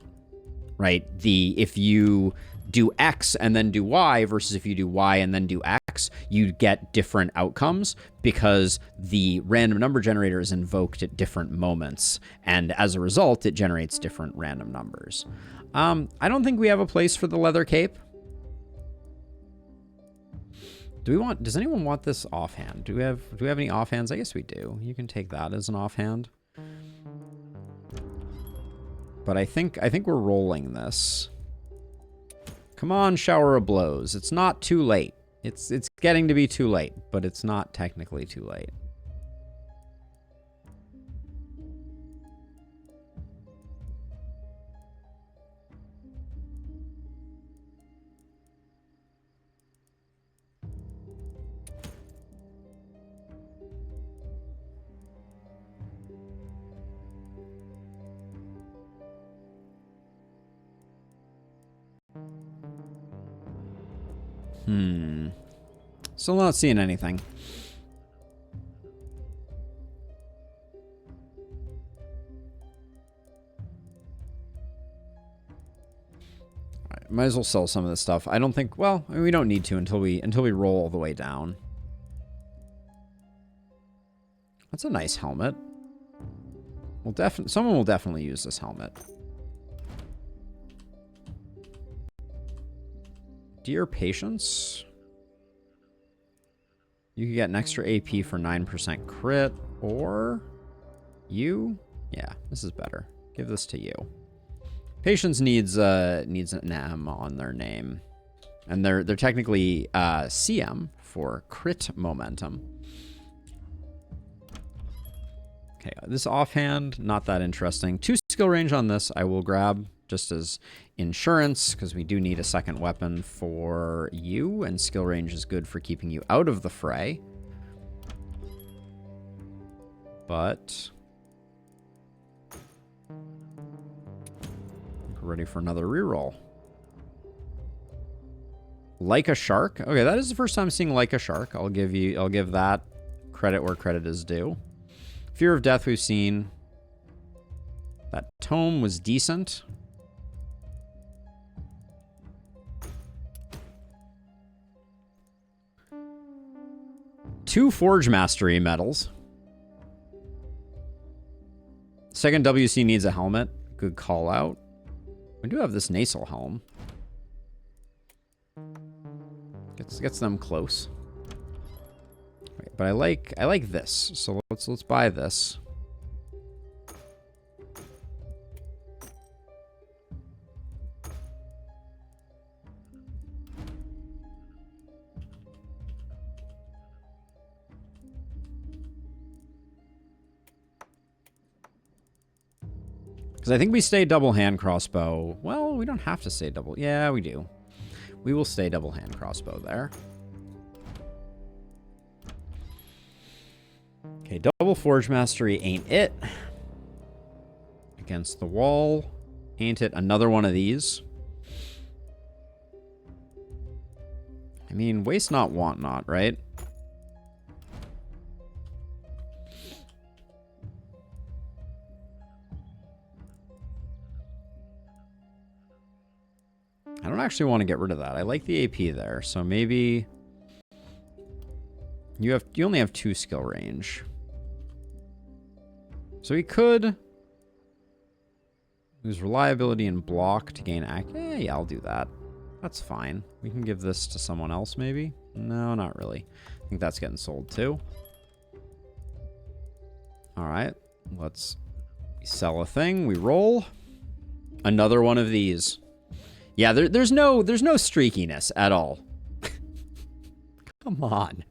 right? If you do X and then do Y versus if you do Y and then do X, you get different outcomes because the random number generator is invoked at different moments. And as a result, it generates different random numbers. I don't think we have a place for the leather cape. Does anyone want this offhand? Do we have any offhands? I guess we do. You can take that as an offhand. But I think we're rolling this. Come on, shower of blows. It's not too late. It's getting to be too late, but it's not technically too late. Still not seeing anything. Alright, might as well sell some of this stuff. I don't think, well, I mean, we don't need to until we roll all the way down. That's a nice helmet. Someone will definitely use this helmet. Dear Patience. You can get an extra AP for 9% crit, or you? Yeah, this is better. Give this to you. Patience needs an M on their name. And they're technically CM for crit momentum. Okay, this offhand, not that interesting. 2 skill range on this I will grab just as insurance, because we do need a second weapon for you, and skill range is good for keeping you out of the fray. But we're ready for another reroll. Like a shark. Okay, that is the first time seeing like a shark. I'll give that credit where credit is due. Fear of Death we've seen. That tome was decent. Two Forge Mastery medals. Second WC needs a helmet. Good call out. We do have this nasal helm. Gets them close. Right, but I like this. So let's buy this. Because I think we stay double hand crossbow. Well, we don't have to stay double. Yeah, we do. We will stay double hand crossbow there. Okay, double Forge Mastery ain't it. Against the wall. Ain't it. Another one of these. I mean, waste not, want not, right? I don't actually want to get rid of that. I like the AP there, so maybe you only have 2 skill range. So we could lose reliability and block to gain yeah, I'll do that. That's fine. We can give this to someone else maybe. No, not really. I think that's getting sold too. All right, let's sell a thing. We roll. Another one of these. Yeah, there's no streakiness at all. Come on.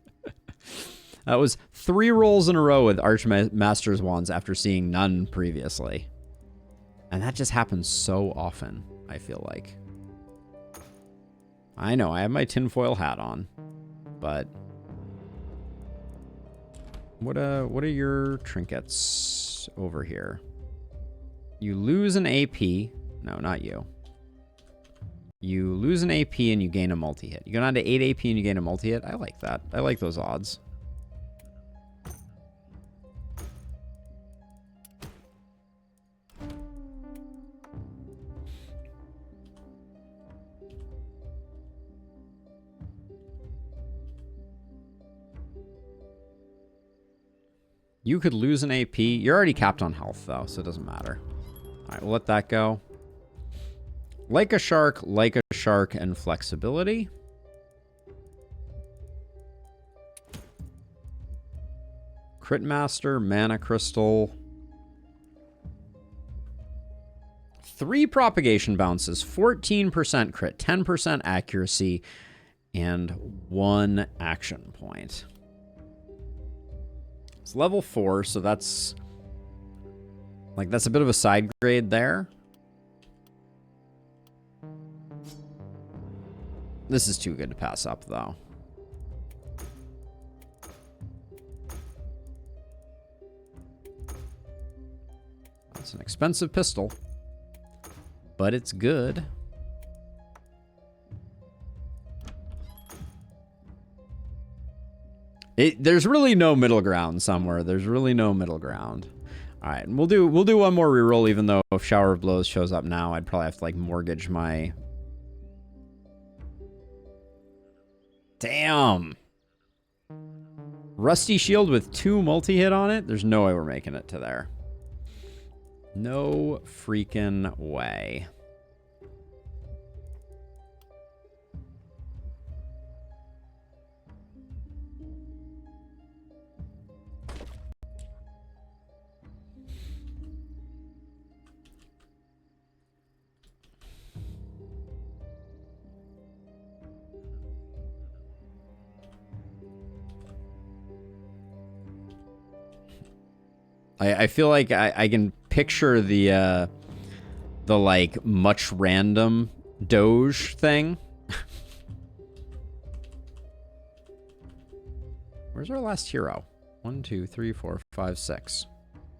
That was 3 rolls in a row with Archmaster's Wands after seeing none previously. And that just happens so often, I feel like. I know, I have my tinfoil hat on. But what are your trinkets over here? You lose an AP. No, not you. You lose an AP and you gain a multi-hit. You go down to 8 AP and you gain a multi-hit. I like that. I like those odds. You could lose an AP. You're already capped on health, though, so it doesn't matter. All right, we'll let that go. Like a shark, and flexibility. Crit Master, Mana Crystal. 3 propagation bounces, 14% crit, 10% accuracy, and 1 action point. It's level 4, so that's a bit of a side grade there. This is too good to pass up, though. It's an expensive pistol, but it's good. There's really no middle ground somewhere. There's really no middle ground. All right, and we'll do one more reroll, even though if Shower of Blows shows up now, I'd probably have to like mortgage my... Damn. Rusty Shield with 2 multi-hit on it? There's no way we're making it to there. No freaking way. I feel like I can picture the like much random Doge thing. Where's our last hero? 1, 2, 3, 4, 5, 6.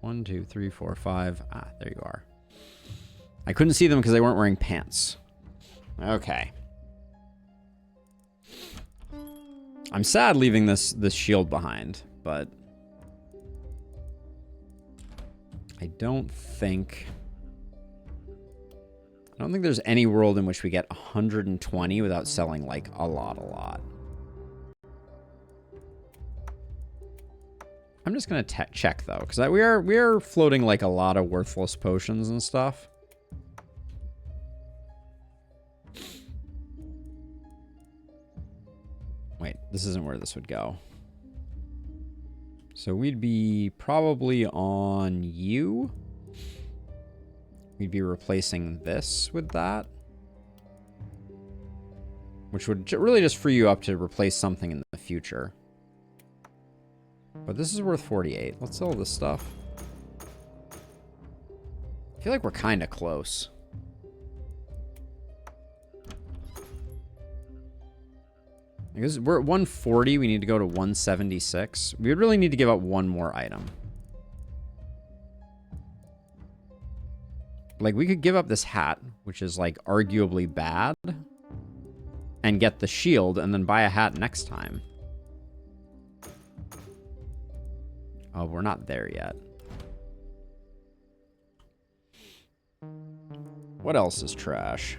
1, 2, 3, 4, 5. Ah, there you are. I couldn't see them because they weren't wearing pants. Okay. I'm sad leaving this shield behind, but I don't think there's any world in which we get 120 without selling like a lot. I'm just gonna check though, because we are floating like a lot of worthless potions and stuff. Wait, this isn't where this would go. So we'd be probably on you. We'd be replacing this with that. Which would really just free you up to replace something in the future. But this is worth 48. Let's sell this stuff. I feel like we're kind of close. Because we're at 140, we need to go to 176. We would really need to give up one more item. Like, we could give up this hat, which is, like, arguably bad, and get the shield, and then buy a hat next time. Oh, we're not there yet. What else is trash?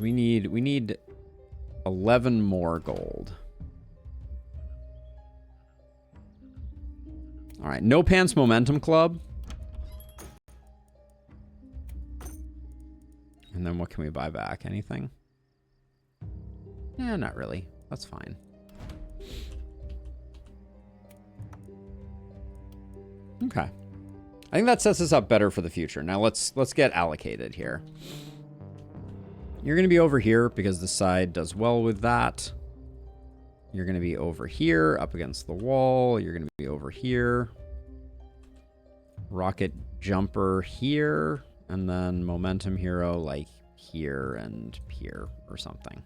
We need 11 more gold. All right, no pants momentum club. And then what can we buy back? Anything? Yeah, not really. That's fine. Okay. I think that sets us up better for the future. Now let's get allocated here. You're going to be over here because the side does well with that. You're going to be over here up against the wall. You're going to be over here. Rocket jumper here. And then momentum hero like here and here or something.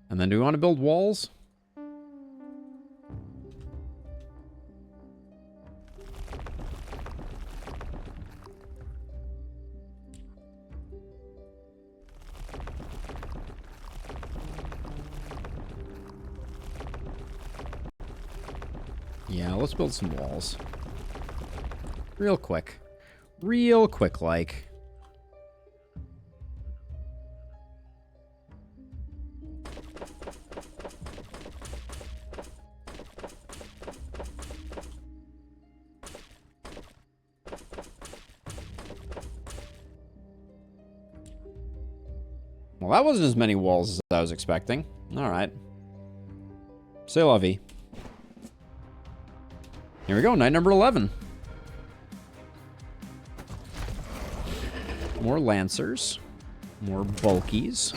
And then do we want to build walls? Yeah, let's build some walls. Real quick. Real quick, like. Well, that wasn't as many walls as I was expecting. All right. C'est la vie. Here we go, night number 11. More Lancers. More Bulkies.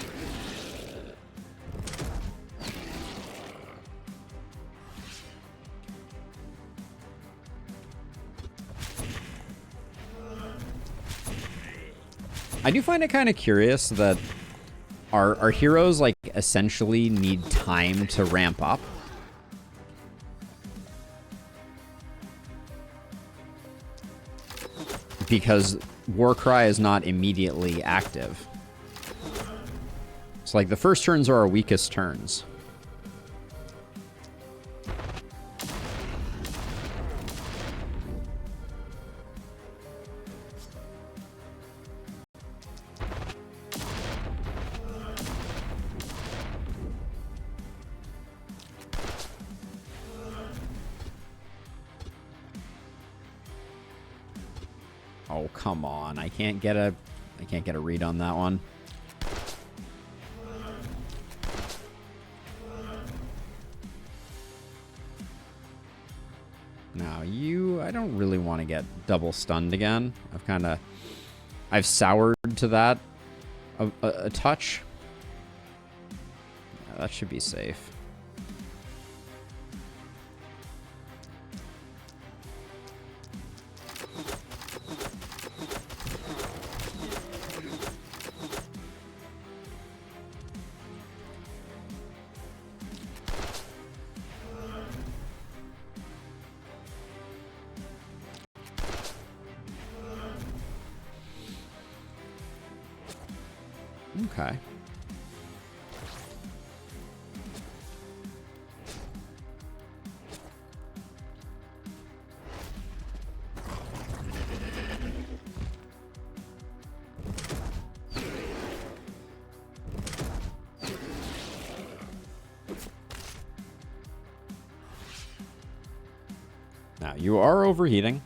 I do find it kind of curious that our heroes, like, essentially need time to ramp up. Because Warcry is not immediately active. It's like the first turns are our weakest turns. Oh, come on. I can't get a read on that one. Now, I don't really want to get double stunned again. I've soured to that a touch. Yeah, that should be safe. Okay. Now, you are overheating.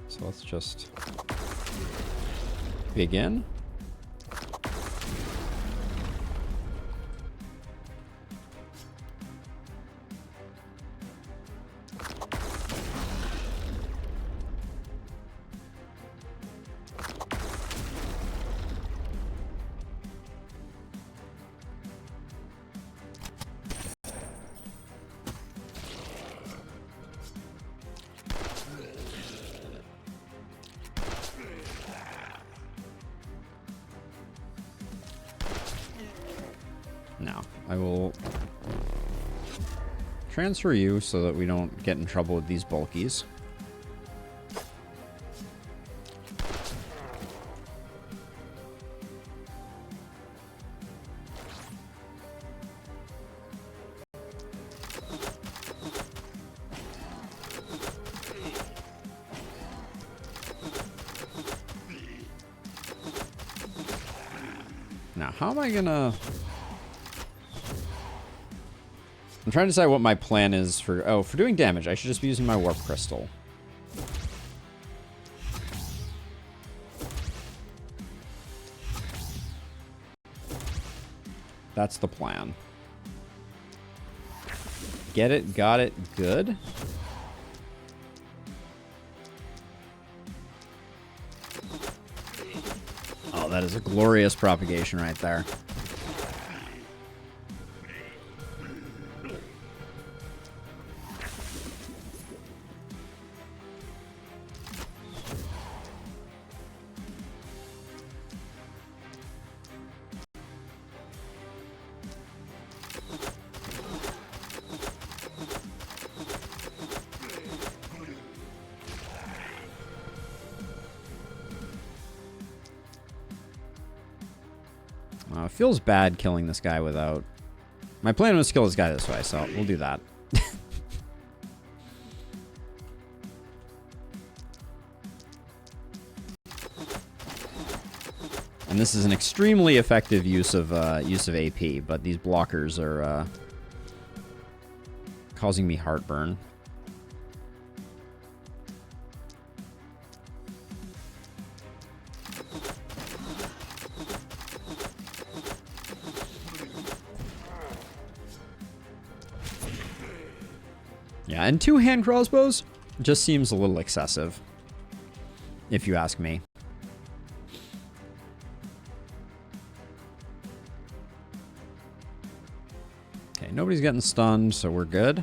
So let's just begin. Now, I will transfer you so that we don't get in trouble with these bulkies. Now, how am I gonna... I'm trying to decide what my plan is for... Oh, for doing damage, I should just be using my warp crystal. That's the plan. Get it, got it, good. Oh, that is a glorious propagation right there. It feels bad killing this guy without... My plan was to kill this guy this way, so we'll do that. And this is an extremely effective use of AP, but these blockers are causing me heartburn. Yeah, and 2 hand crossbows just seems a little excessive, if you ask me. Okay, nobody's getting stunned, so we're good.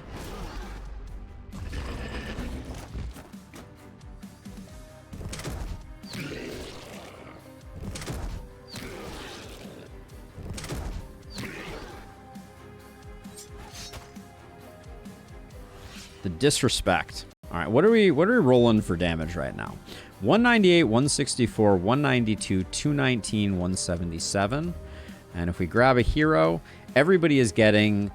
The disrespect. All right, what are we rolling for damage right now? 198, 164, 192, 219, 177. And if we grab a hero, everybody is getting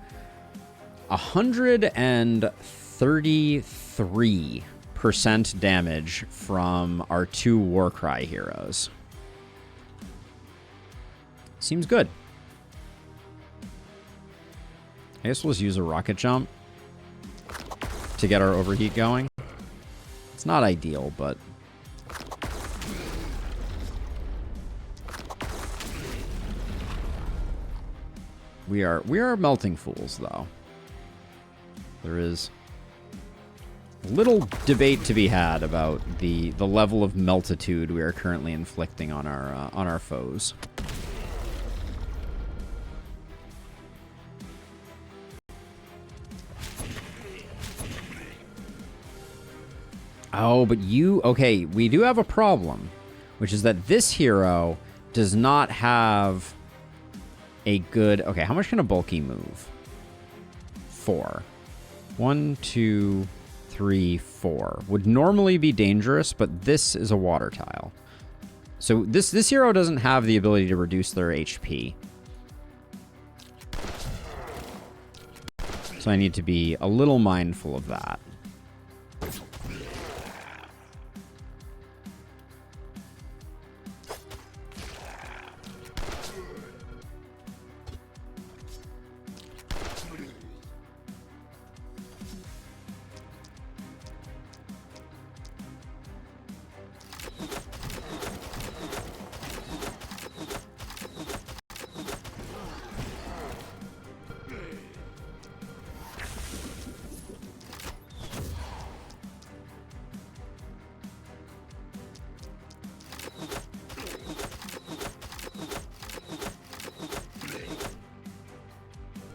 133% damage from our 2 Warcry heroes. Seems good. I guess we'll just use a rocket jump to get our overheat going. It's not ideal, but... We are melting fools, though. There is little debate to be had about the level of meltitude we are currently inflicting on our foes. Oh, but okay, we do have a problem, which is that this hero does not have a good... Okay, how much can a bulky move? 4. 1, 2, 3, 4. Would normally be dangerous, but this is a water tile. So this hero doesn't have the ability to reduce their HP. So I need to be a little mindful of that.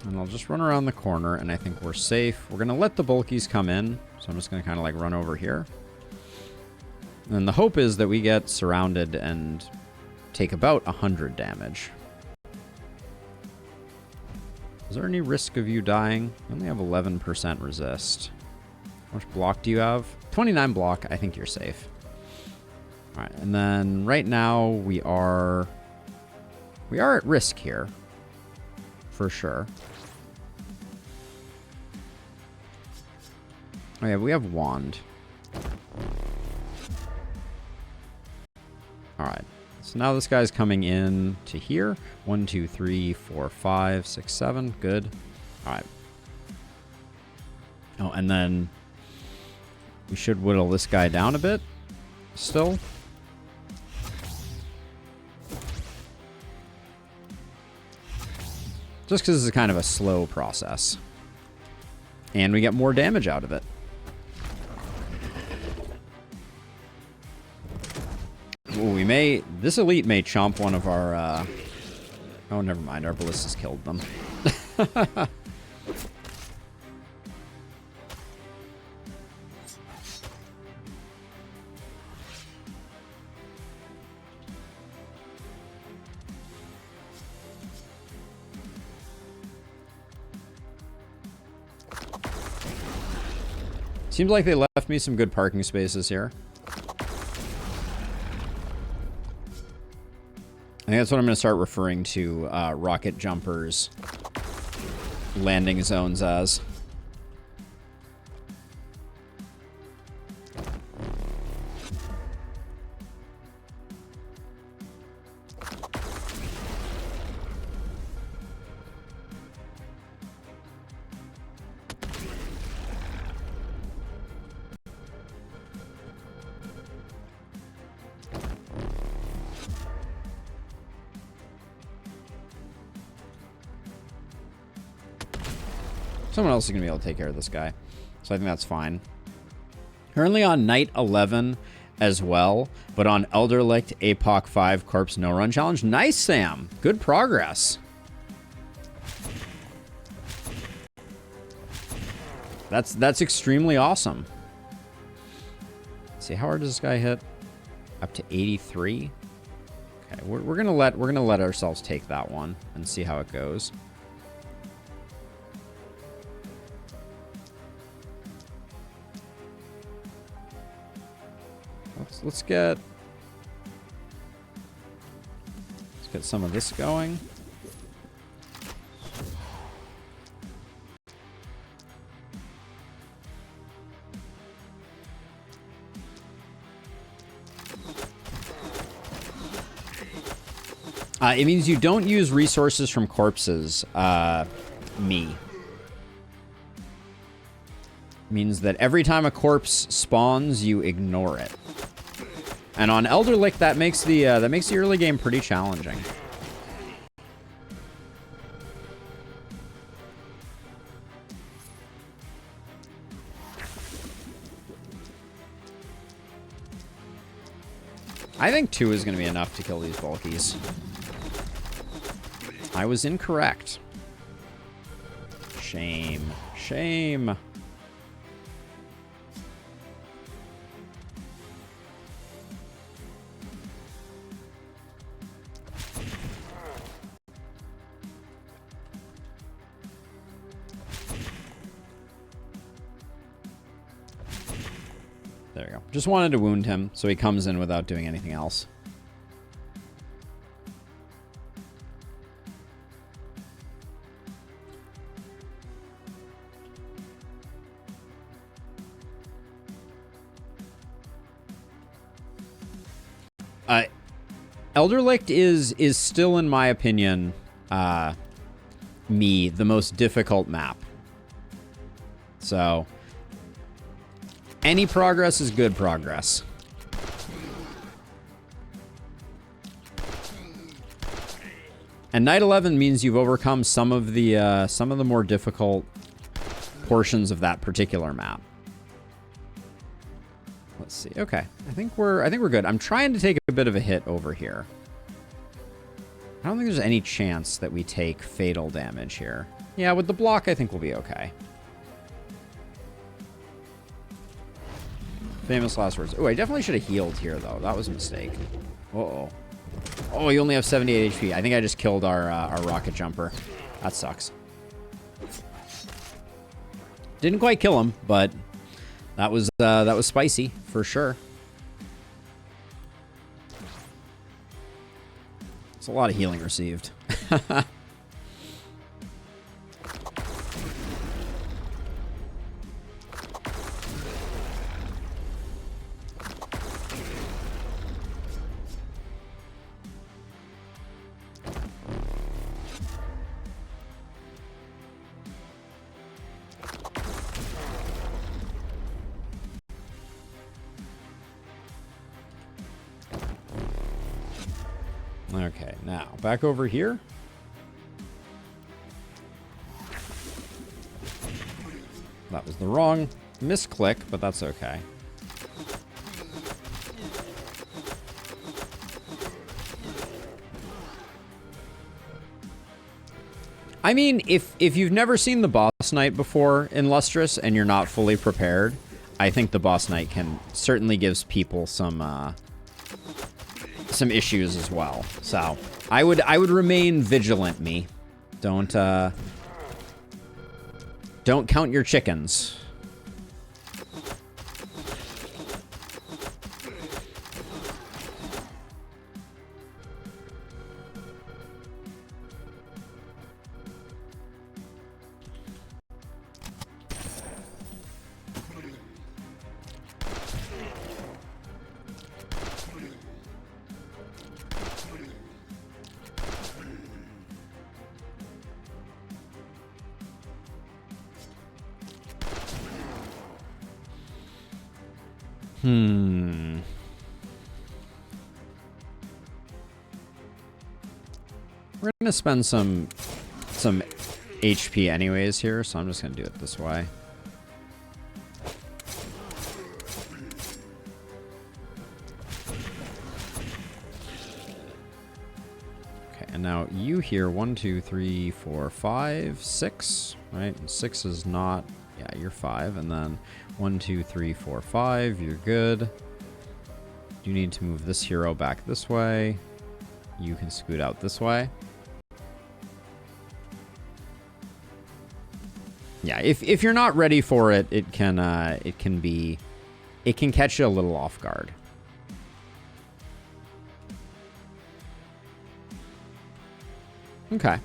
And I'll just run around the corner, and I think we're safe. We're going to let the bulkies come in, so I'm just going to kind of like run over here. And the hope is that we get surrounded and take about 100 damage. Is there any risk of you dying? You only have 11% resist. How much block do you have? 29 block. I think you're safe. All right, and then right now we are at risk here, for sure. Oh yeah, we have wand. Alright. So now this guy's coming in to here. 1, 2, 3, 4, 5, 6, 7. Good. Alright. Oh, and then we should whittle this guy down a bit. Still. Just because this is kind of a slow process. And we get more damage out of it. Ooh, this elite may chomp one of our, oh, never mind. Our ballistas killed them. Seems like they left me some good parking spaces here. I think that's what I'm going to start referring to rocket jumpers landing zones as. Someone else is going to be able to take care of this guy. So I think that's fine. Currently on Night 11 as well, but on Elderlicht APOC 5 Corpse No Run Challenge. Nice, Sam. Good progress. That's extremely awesome. Let's see, how hard does this guy hit? Up to 83. Okay, we're gonna let ourselves take that one and see how it goes. Let's get some of this going. It means you don't use resources from corpses, me. Means that every time a corpse spawns, you ignore it. And on Elderlick, that makes the early game pretty challenging. I think 2 is going to be enough to kill these bulkies. I was incorrect. Shame. Shame. There you go. Just wanted to wound him so he comes in without doing anything else. Elderlicht is still, in my opinion, the most difficult map. So, any progress is good progress. And Night 11 means you've overcome some of the more difficult portions of that particular map. Let's see. Okay, I think we're good. I'm trying to take a bit of a hit over here. I don't think there's any chance that we take fatal damage here. Yeah, with the block, I think we'll be okay. Famous last words. Oh, I definitely should have healed here, though. That was a mistake. Uh-oh. Oh, you only have 78 HP. I think I just killed our rocket jumper. That sucks. Didn't quite kill him, but that was spicy for sure. It's a lot of healing received. Okay, now back over here. That was the wrong misclick, but that's okay. I mean, if you've never seen the boss knight before in Lustrous and you're not fully prepared, I think the boss knight can certainly gives people some issues as well. So I would remain vigilant, me. Don't count your chickens. We're gonna spend some HP anyways here, so I'm just gonna do it this way. Okay, and now you here, 1, 2, 3, 4, 5, 6, right? And 6 is not, yeah, you're 5, and then 1, 2, 3, 4, 5, you're good. You need to move this hero back this way. You can scoot out this way. Yeah, if you're not ready for it, it can catch you a little off guard. Okay. I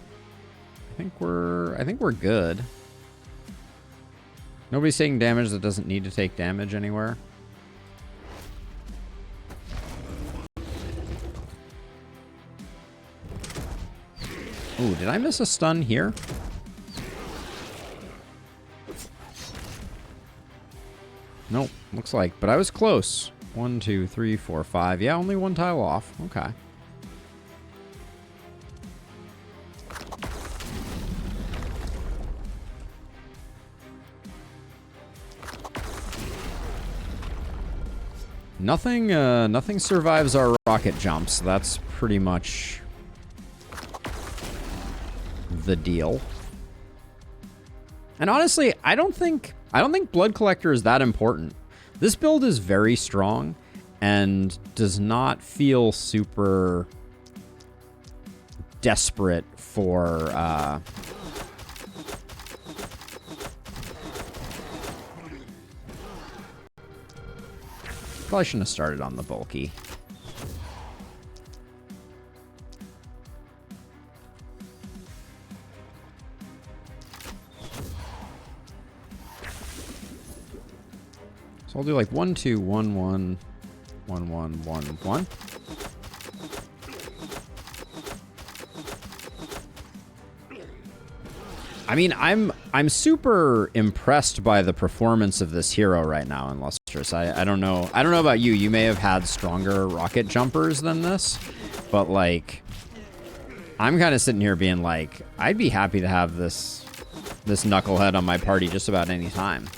think we're good. Nobody's taking damage that doesn't need to take damage anywhere. Ooh, did I miss a stun here? Nope, looks like. But I was close. 1, 2, 3, 4, 5. Yeah, only one tile off. Okay. Nothing survives our rocket jumps. That's pretty much the deal. And honestly, I don't think Blood Collector is that important. This build is very strong and does not feel super desperate for probably shouldn't have started on the bulky. So I'll do like 1, 2, 1, 1, 1, 1, 1, 1. I mean, I'm super impressed by the performance of this hero right now in Lustrous. I don't know about you. You may have had stronger rocket jumpers than this, but like I'm kind of sitting here being like, I'd be happy to have this knucklehead on my party just about any time.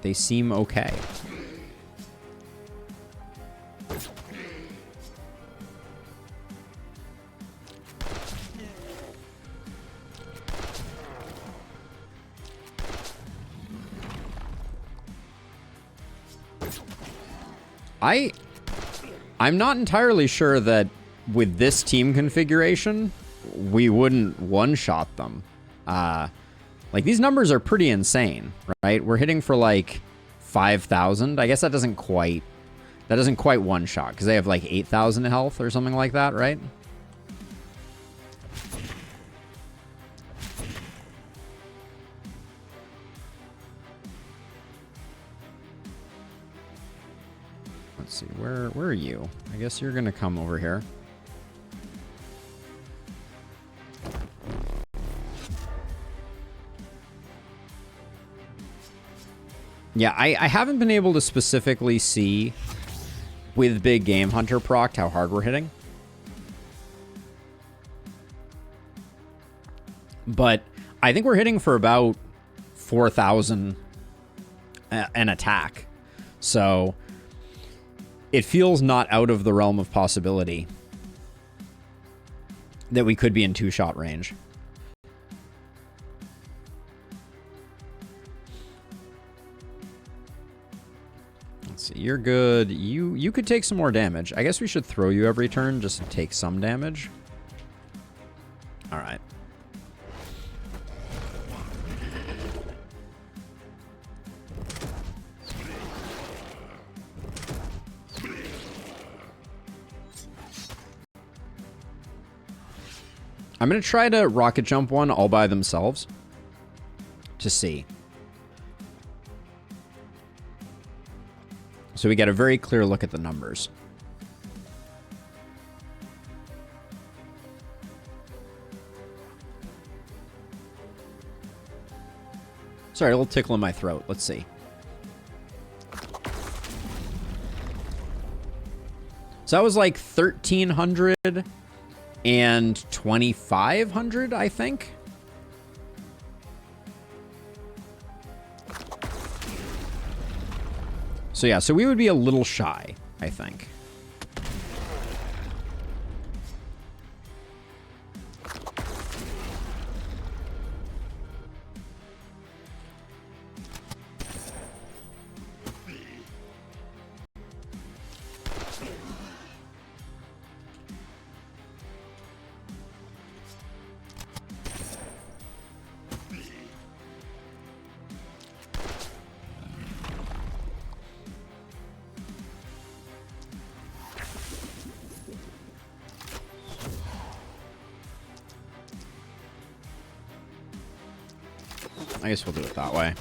They seem okay. I'm not entirely sure that with this team configuration, we wouldn't one-shot them. Like, these numbers are pretty insane, right? We're hitting for, like, 5,000. I guess that doesn't quite one-shot, because they have, like, 8,000 health or something like that, right? Let's see, where are you? I guess you're gonna come over here. Yeah, I haven't been able to specifically see with Big Game Hunter proc how hard we're hitting. But I think we're hitting for about 4,000 an attack. So it feels not out of the realm of possibility that we could be in 2-shot range. Let's see, you're good. You could take some more damage. I guess we should throw you every turn just to take some damage. All right. I'm going to try to rocket jump one all by themselves to see. So we get a very clear look at the numbers. Sorry, a little tickle in my throat. Let's see. So that was like 1,300 and 2,500, I think. So yeah, so we would be a little shy, I think. I guess we'll do it that way.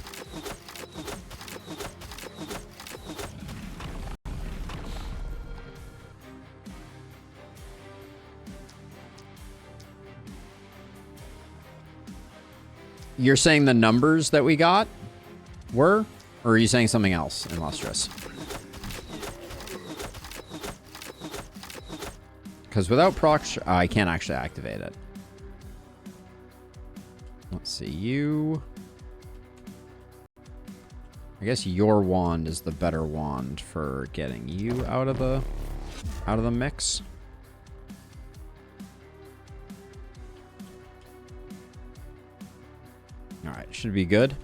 You're saying the numbers that we got were? Or are you saying something else in Lustrous? Because without proc... I can't actually activate it. Let's see, you... I guess your wand is the better wand for getting you out of the mix. All right, should be good.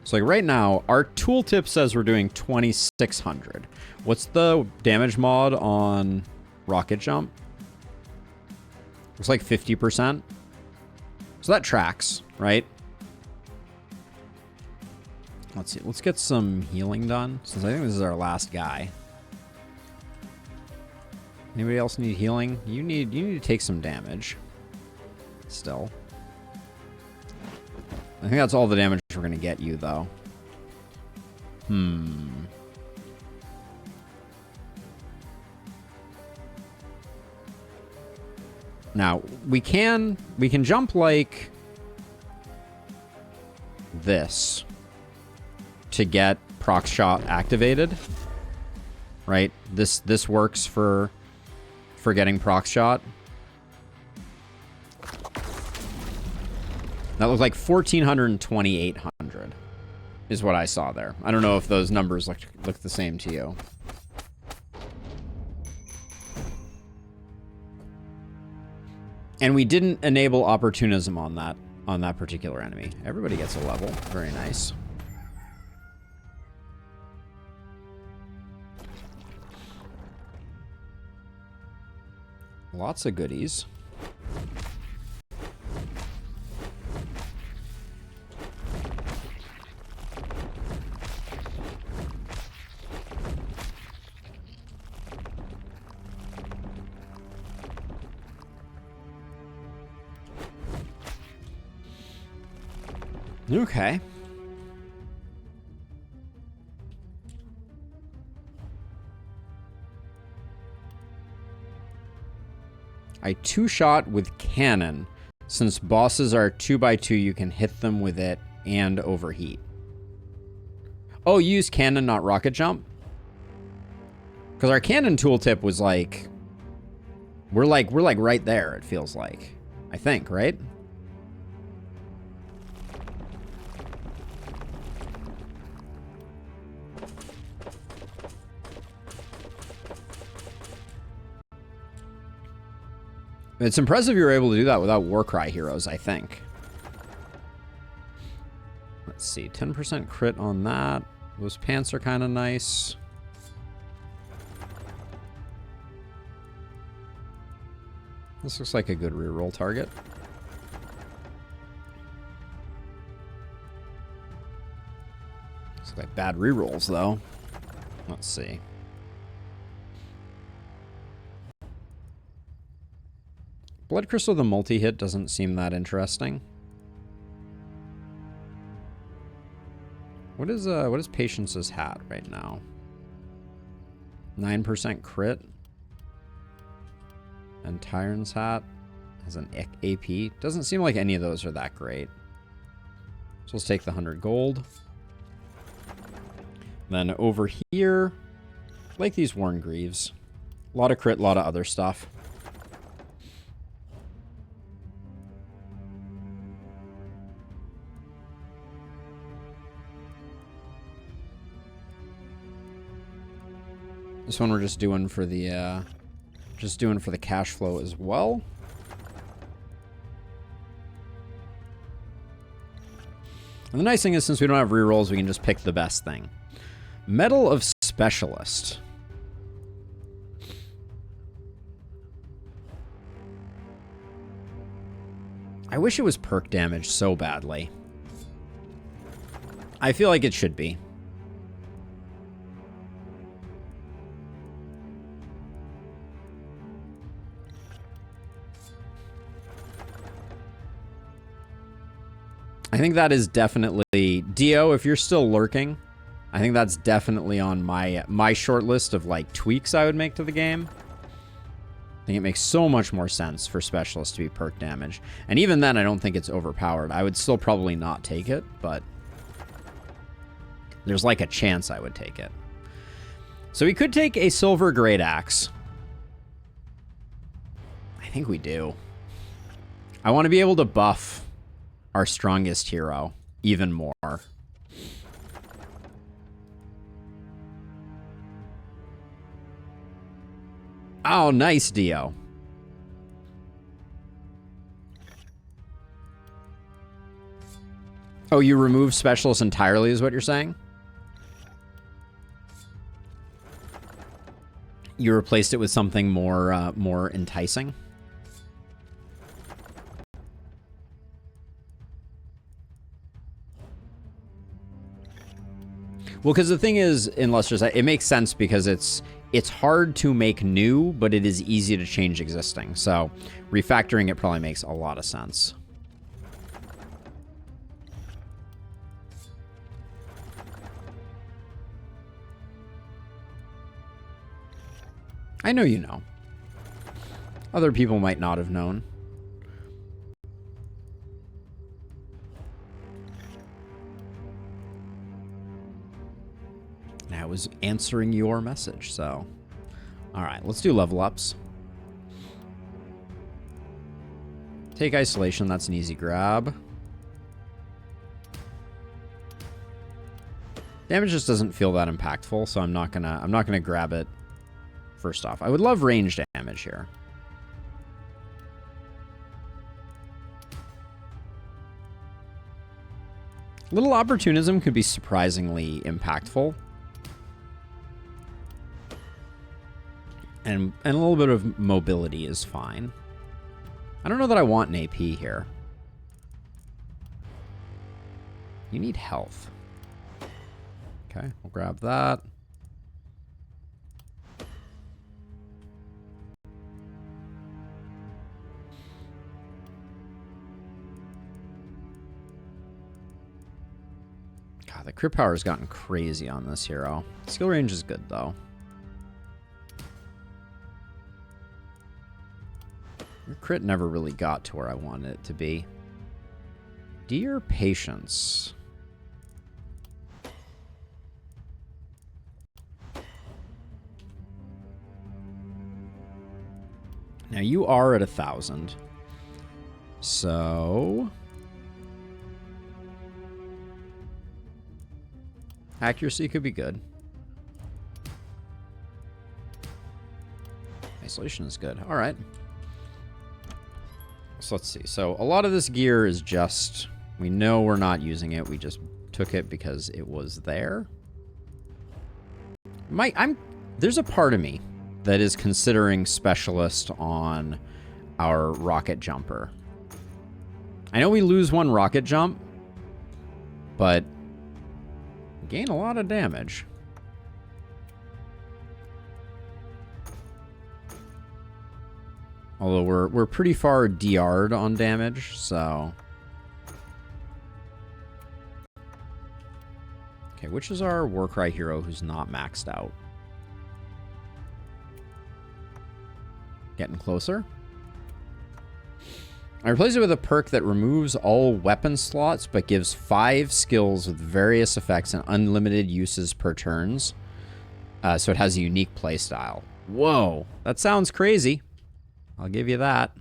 So like right now, our tooltip says we're doing 2,600. What's the damage mod on rocket jump? Looks like 50%. So that tracks, right? Let's see. Let's get some healing done, since I think this is our last guy. Anybody else need healing? You need to take some damage. Still. I think that's all the damage we're going to get you, though. Now, we can jump like this to get proc shot activated. Right? This works for getting proc shot. That looked like 1,400 and 2,800 is what I saw there. I don't know if those numbers look the same to you. And we didn't enable opportunism on that particular enemy. Everybody gets a level. Very nice. Lots of goodies. Okay. I two-shot with cannon. Since bosses are 2x2, you can hit them with it and overheat. Oh, you use cannon, not rocket jump? Because our cannon tooltip was like... We're like right there, it feels like. I think, right? It's impressive you were able to do that without Warcry heroes, I think. Let's see, 10% crit on that. Those pants are kind of nice. This looks like a good reroll target. Looks like bad rerolls, though. Let's see. Blood Crystal, the multi-hit doesn't seem that interesting. What is Patience's hat right now? 9% crit. And Tyron's hat has an AP. Doesn't seem like any of those are that great. So let's take the 100 gold. Then over here, I like these Worn Greaves. A lot of crit, a lot of other stuff. This one we're just doing for the cash flow as well. And the nice thing is, since we don't have rerolls, we can just pick the best thing. Medal of Specialist. I wish it was perk damage so badly. I feel like it should be. I think that is definitely... Dio, if you're still lurking, I think that's definitely on my short list of, like, tweaks I would make to the game. I think it makes so much more sense for Specialist to be perk damage. And even then, I don't think it's overpowered. I would still probably not take it, but there's, like, a chance I would take it. So we could take a Silver Great Axe. I think we do. I want to be able to buff our strongest hero even more. Oh, nice, Dio. Oh, you remove Specialist entirely is what you're saying? You replaced it with something more, more enticing? Well, because the thing is, in Luster's, it makes sense because it's hard to make new, but it is easy to change existing. So refactoring it probably makes a lot of sense. I know you know. Other people might not have known. I was answering your message, so... Alright, let's do level ups. Take Isolation, that's an easy grab. Damage just doesn't feel that impactful, so I'm not gonna grab it first off. I would love range damage here. Little Opportunism could be surprisingly impactful. And a little bit of mobility is fine. I don't know that I want an AP here. You need health. Okay, we'll grab that. God, the crit power has gotten crazy on this hero. Skill range is good, though. Your crit never really got to where I wanted it to be. Dear Patience. Now you are at 1,000. So... accuracy could be good. Isolation is good. All right. So let's see. So a lot of this gear is just... we know we're not using it. We just took it because it was there. There's a part of me that is considering Specialist on our rocket jumper. I know we lose one rocket jump, but we gain a lot of damage. Although we're pretty far DR'd on damage, so... okay, which is our Warcry hero who's not maxed out? Getting closer. I replace it with a perk that removes all weapon slots, but gives 5 skills with various effects and unlimited uses per turns. So it has a unique playstyle. Whoa, that sounds crazy. I'll give you that.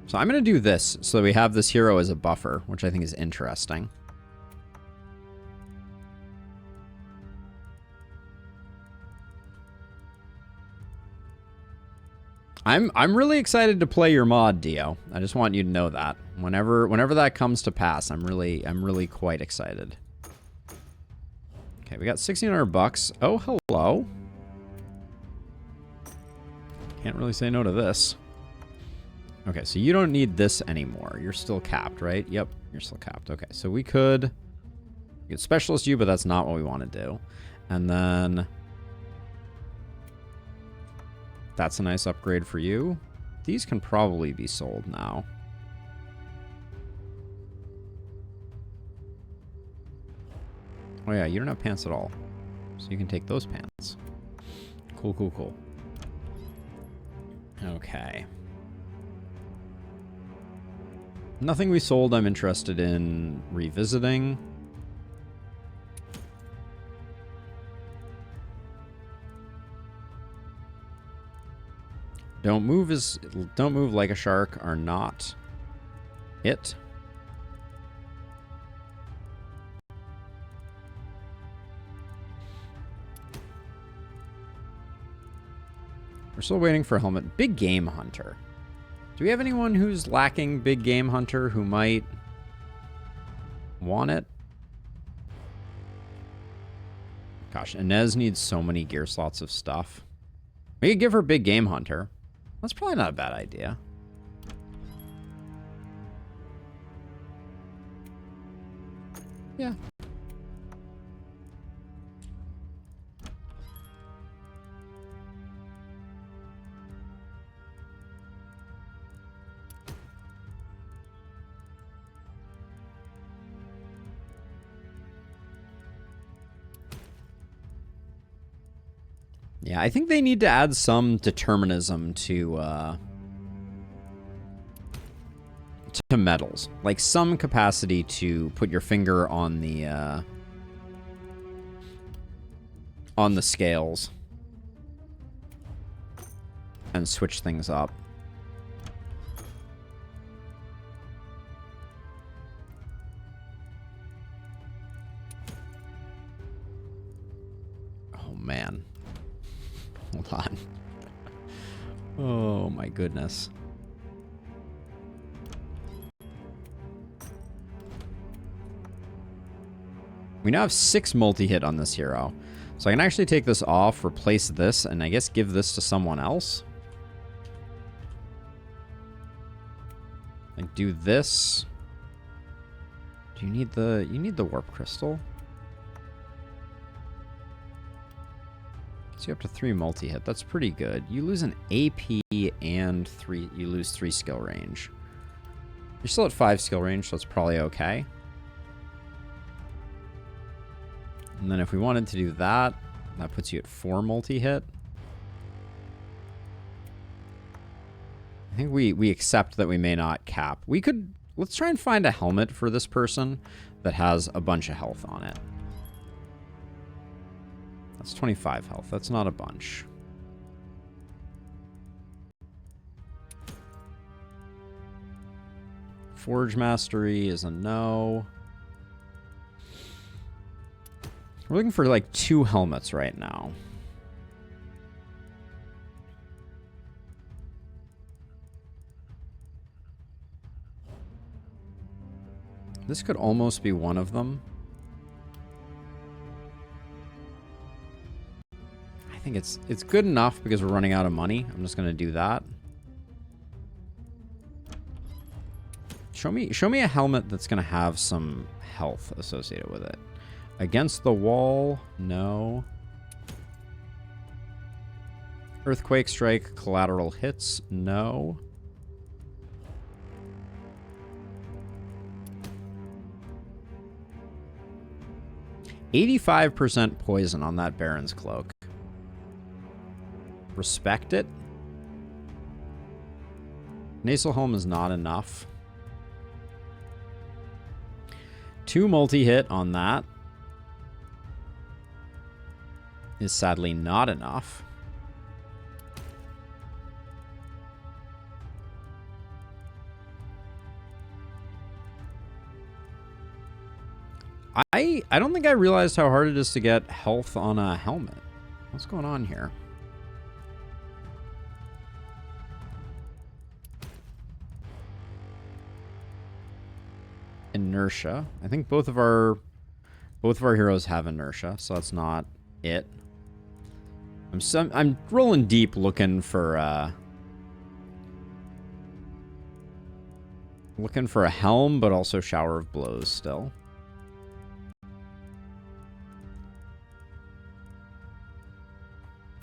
So I'm going to do this so that we have this hero as a buffer, which I think is interesting. I'm really excited to play your mod, Dio. I just want you to know that. Whenever that comes to pass, I'm really quite excited. Okay, we got 1,600 bucks. Oh, hello. Can't really say no to this. Okay, so you don't need this anymore. You're still capped, right? Yep, you're still capped. Okay, so we could specialist you, but that's not what we want to do. And then That's a nice upgrade for you. These can probably be sold now. Oh yeah, you don't have pants at all. So you can take those pants. Cool, cool, cool. Okay. Nothing we sold I'm interested in revisiting. Don't move like a shark are not it. We're still waiting for a helmet. Big Game Hunter. Do we have anyone who's lacking Big Game Hunter who might want it? Gosh, Inez needs so many gear slots of stuff. We could give her Big Game Hunter. That's probably not a bad idea. Yeah. Yeah, I think they need to add some determinism to metals. Like some capacity to put your finger on the scales and switch things up. Oh, man. Hold on. Oh, my goodness. We now have 6 multi-hit on this hero. So I can actually take this off, replace this, and I guess give this to someone else. Like, do this. Do you need the warp crystal? So you up to 3 multi-hit. That's pretty good. You lose an AP and you lose 3 skill range. You're still at 5 skill range, so it's probably okay. And then if we wanted to do that, that puts you at 4 multi-hit. I think we accept that we may not cap. We could, let's try and find a helmet for this person that has a bunch of health on it. That's 25 health. That's not a bunch. Forge Mastery is a no. We're looking for like 2 helmets right now. This could almost be one of them. I think it's good enough because we're running out of money. I'm just gonna do that. Show me a helmet that's gonna have some health associated with it. Against the wall, no. Earthquake strike, collateral hits, no. %85 poison on that Baron's cloak. Respect it. Naselhelm is not enough. 2 multi-hit on that is sadly not enough. I don't think I realized how hard it is to get health on a helmet. What's going on here? Inertia. I think both of our heroes have inertia, so that's not it. I'm rolling deep looking for a helm, but also shower of blows still.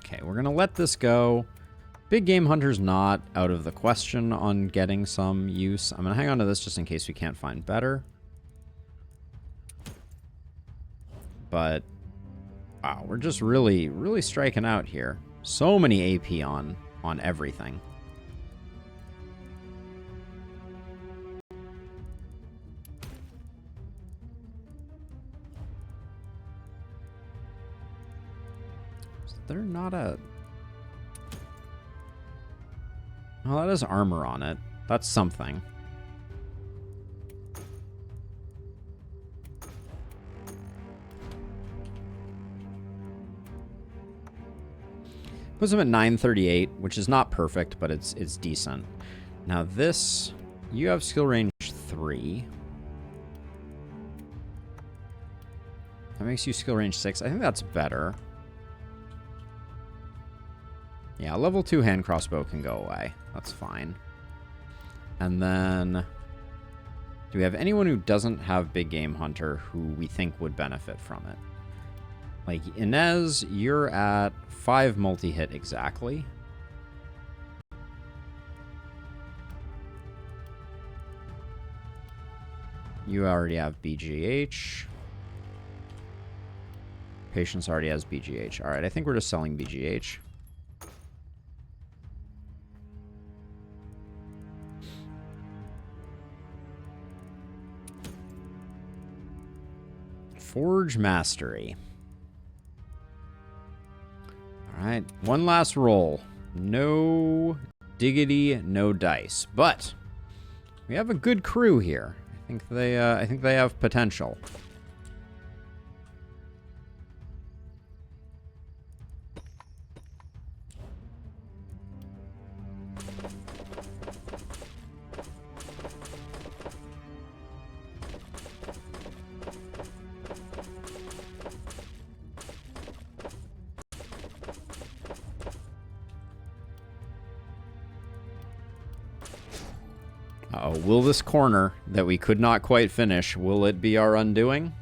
Okay, we're gonna let this go. Big game hunter's not out of the question on getting some use. I'm going to hang on to this just in case we can't find better. But, wow, we're just really, really striking out here. So many AP on everything. Is there not a... Oh, that has armor on it. That's something. Puts him at 938, which is not perfect, but it's decent. Now this, you have skill range 3. That makes you skill range 6. I think that's better. Yeah, level 2 hand crossbow can go away. That's fine. And then, do we have anyone who doesn't have big game hunter who we think would benefit from it? Like, Inez, you're at 5 multi-hit exactly. You already have BGH. Patience already has BGH. Alright, I think we're just selling BGH. Forge Mastery. Alright, one last roll. No diggity, no dice. But we have a good crew here. I think they have potential. Uh-oh, will this corner that we could not quite finish, will it be our undoing?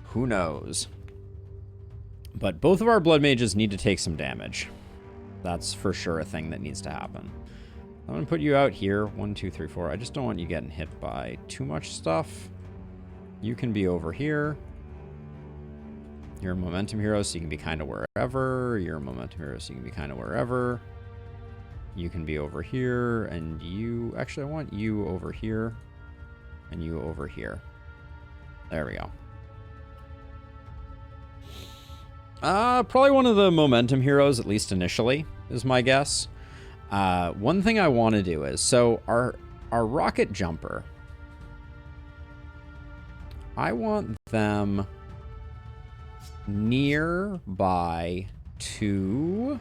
Who knows? But both of our blood mages need to take some damage. That's for sure a thing that needs to happen. I'm going to put you out here. 1, 2, 3, 4. I just don't want you getting hit by too much stuff. You can be over here. You're a momentum hero, so you can be kind of wherever. You're a momentum hero, so you can be kind of wherever. You can be over here, and you... Actually, I want you over here, and you over here. There we go. Probably one of the momentum heroes, at least initially, is my guess. One thing I want to do is... So, our rocket jumper... I want them nearby to...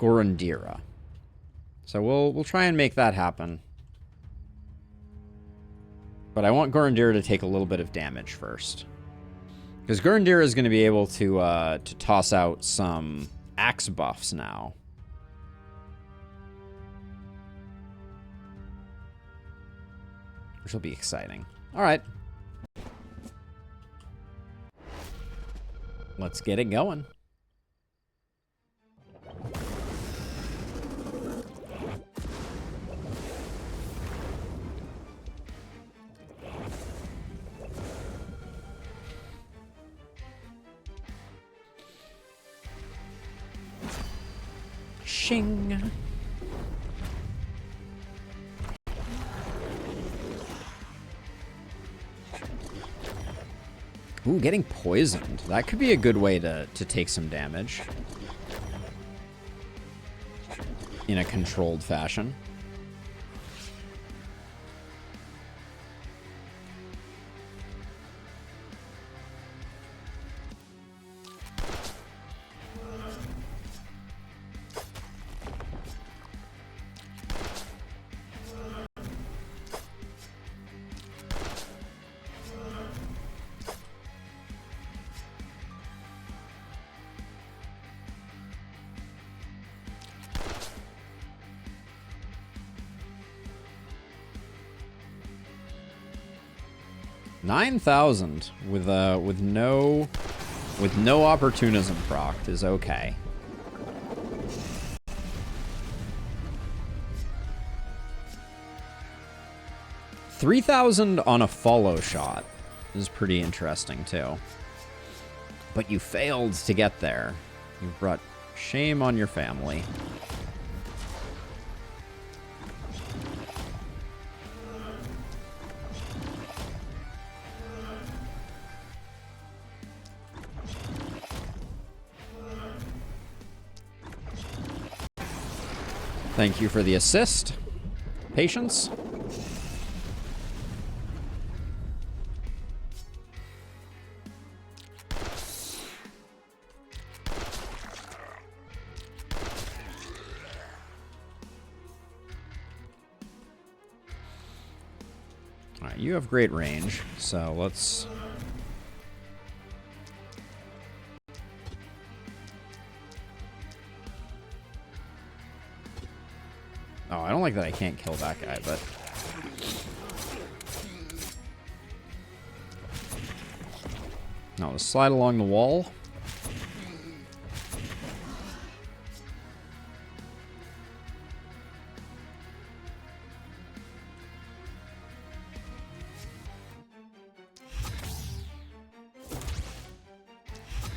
Gorandira. So we'll try and make that happen. But I want Gorandira to take a little bit of damage first. Because Gorandira is going to be able to toss out some axe buffs now. Which will be exciting. Alright. Let's get it going. Shing. Ooh, getting poisoned. That could be a good way to take some damage. In a controlled fashion. $9,000 with no opportunism proc is okay. 3,000 on a follow shot is pretty interesting, too. But you failed to get there. You brought shame on your family. Thank you for the assist. Patience. Alright, you have great range, so let's... Oh, I don't like that I can't kill that guy, but... No, let's slide along the wall.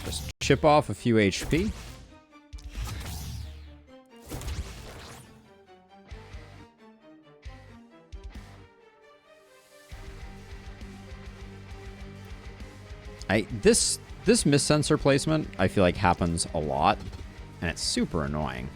Just chip off a few HP. This miss sensor placement, I feel like happens a lot, and it's super annoying.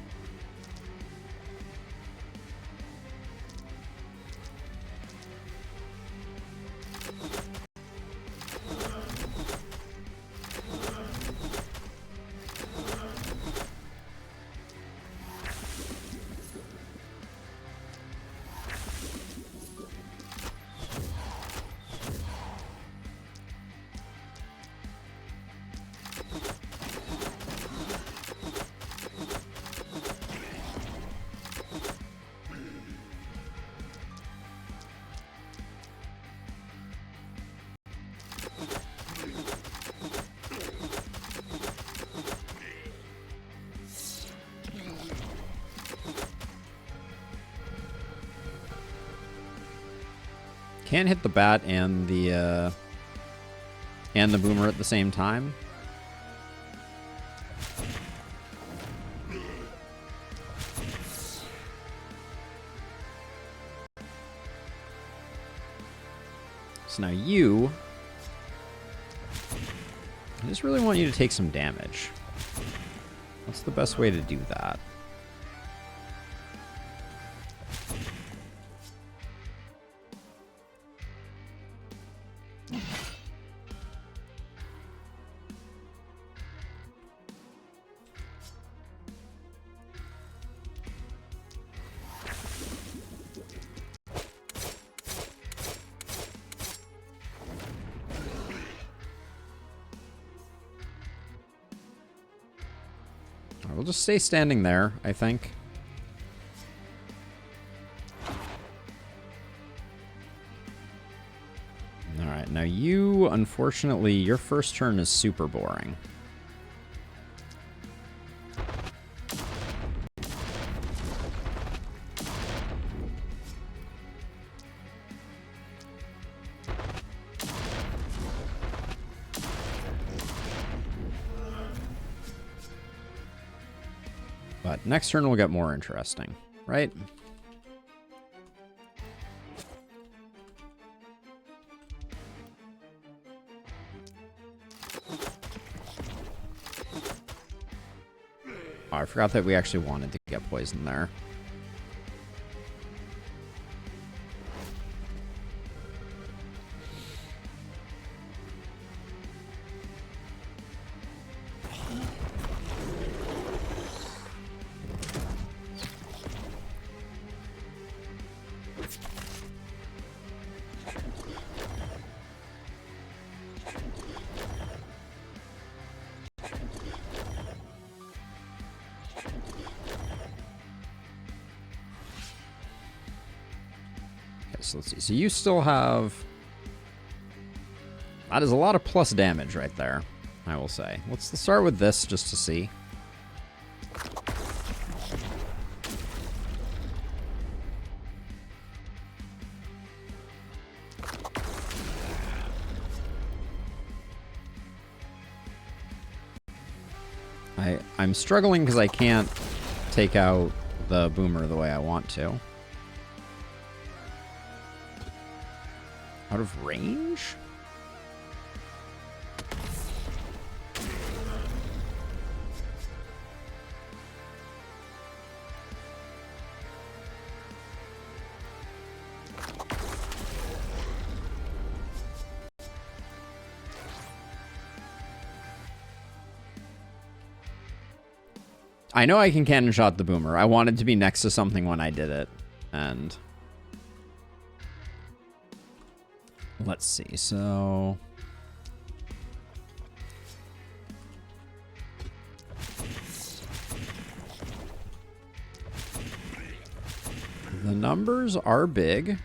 Can't hit the bat and the boomer at the same time. So now you... I just really want you to take some damage. What's the best way to do that? We'll just stay standing there, I think. Alright, now you, unfortunately, your first turn is super boring. But next turn will get more interesting, right? Oh, I forgot that we actually wanted to get poisoned there. So let's see. So you still have... That is a lot of plus damage right there, I will say. Let's start with this just to see. I'm struggling because I can't take out the boomer the way I want to. Out of range? I know I can cannon shot the boomer. I wanted to be next to something when I did it. And let's see. So the numbers are big.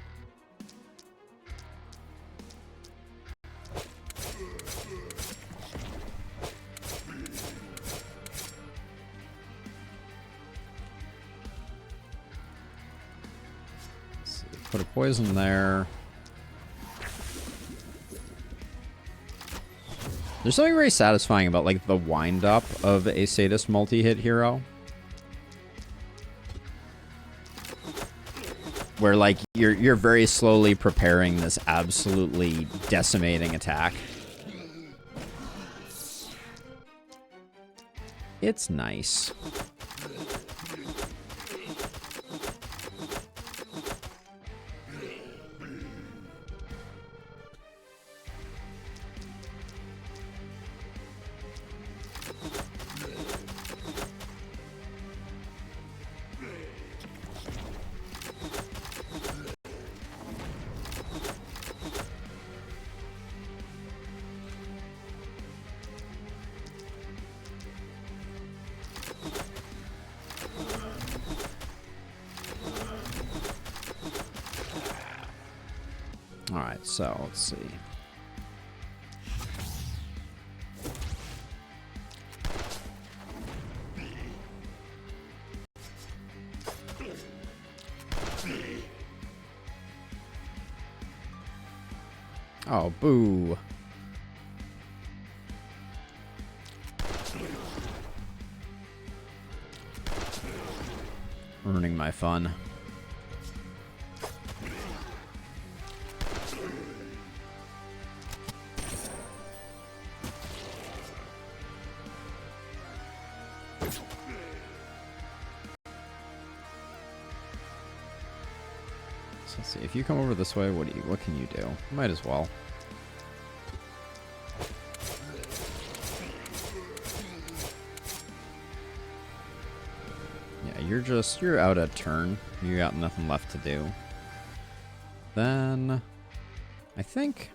Put a poison there. There's something very satisfying about like the wind up of a sadist multi-hit hero. Where like you're very slowly preparing this absolutely decimating attack. It's nice. Alright, so let's see. Oh, boo. Ruining my fun. Let's see. If you come over this way, what can you do? Might as well. Yeah, you're out at turn. You got nothing left to do. Then I think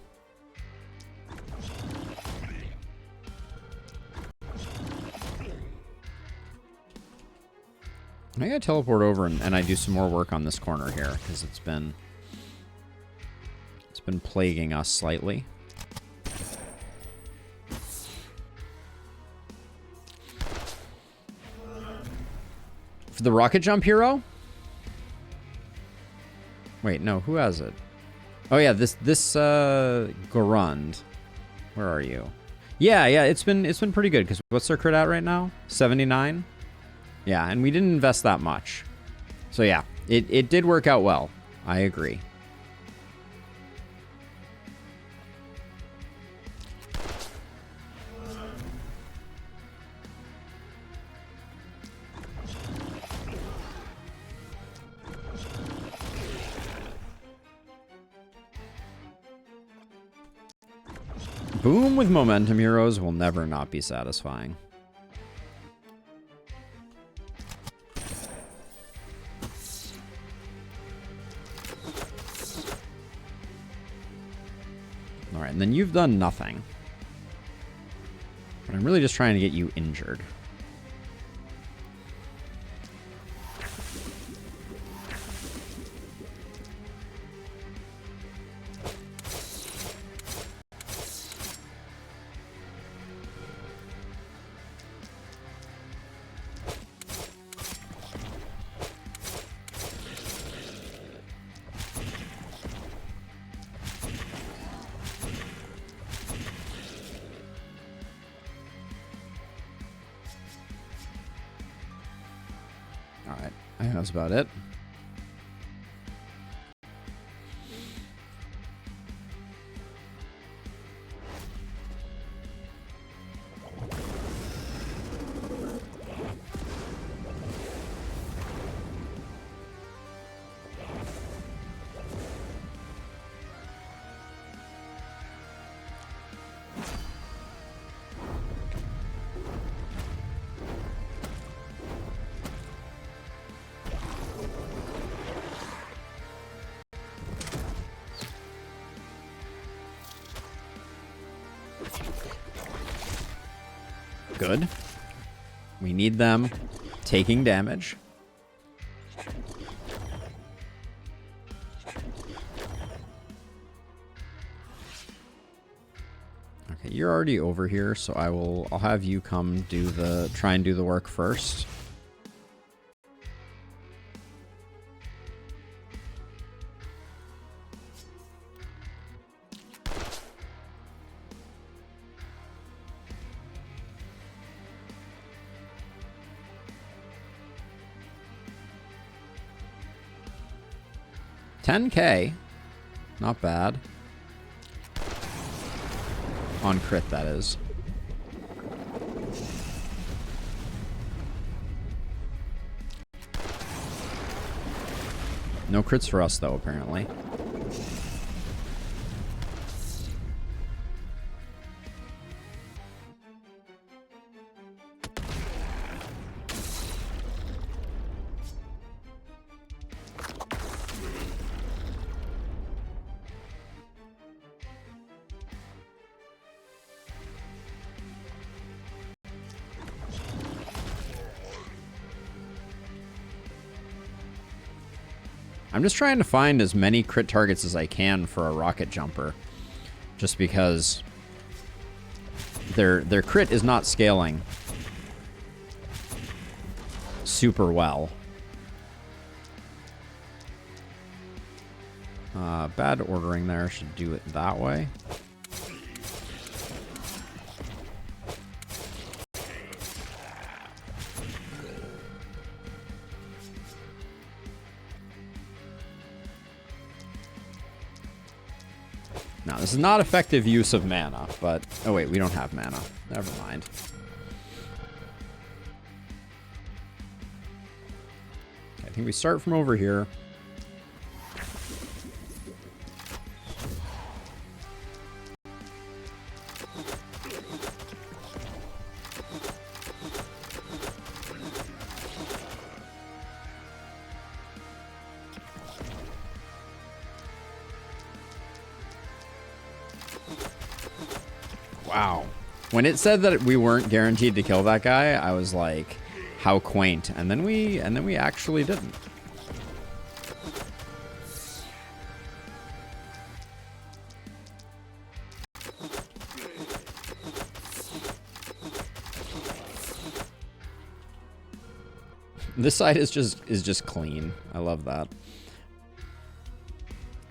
I gotta teleport over and I do some more work on this corner here because it's been plaguing us slightly. For the rocket jump hero? Wait, no, who has it? Oh yeah, this Gorund. Where are you? Yeah, it's been pretty good because what's their crit at right now? 79? Yeah, and we didn't invest that much. So yeah, it did work out well. I agree. Boom with momentum heroes will never not be satisfying. Alright, and then you've done nothing. But I'm really just trying to get you injured. I think that's about it. Good. We need them taking damage. Okay, you're already over here, so I'll have you come try and do the work first. $10K, not bad. On crit, that is. No crits for us, though, apparently. I'm just trying to find as many crit targets as I can for a rocket jumper, just because their crit is not scaling super well. Bad ordering there. Should do it that way. Now, this is not effective use of mana, but... Oh, wait, we don't have mana. Never mind. I think we start from over here. Wow. When it said that we weren't guaranteed to kill that guy, I was like, how quaint. And then we actually didn't. This side is just clean. I love that.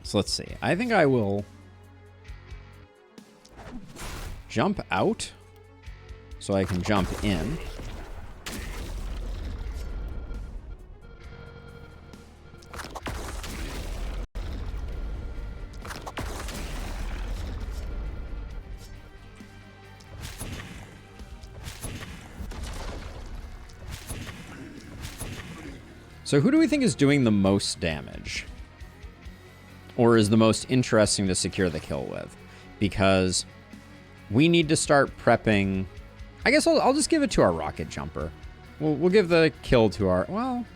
So let's see. I think I will jump out so I can jump in. So who do we think is doing the most damage? Or is the most interesting to secure the kill with? Because we need to start prepping. I guess I'll just give it to our rocket jumper. We'll give the kill to our... Well...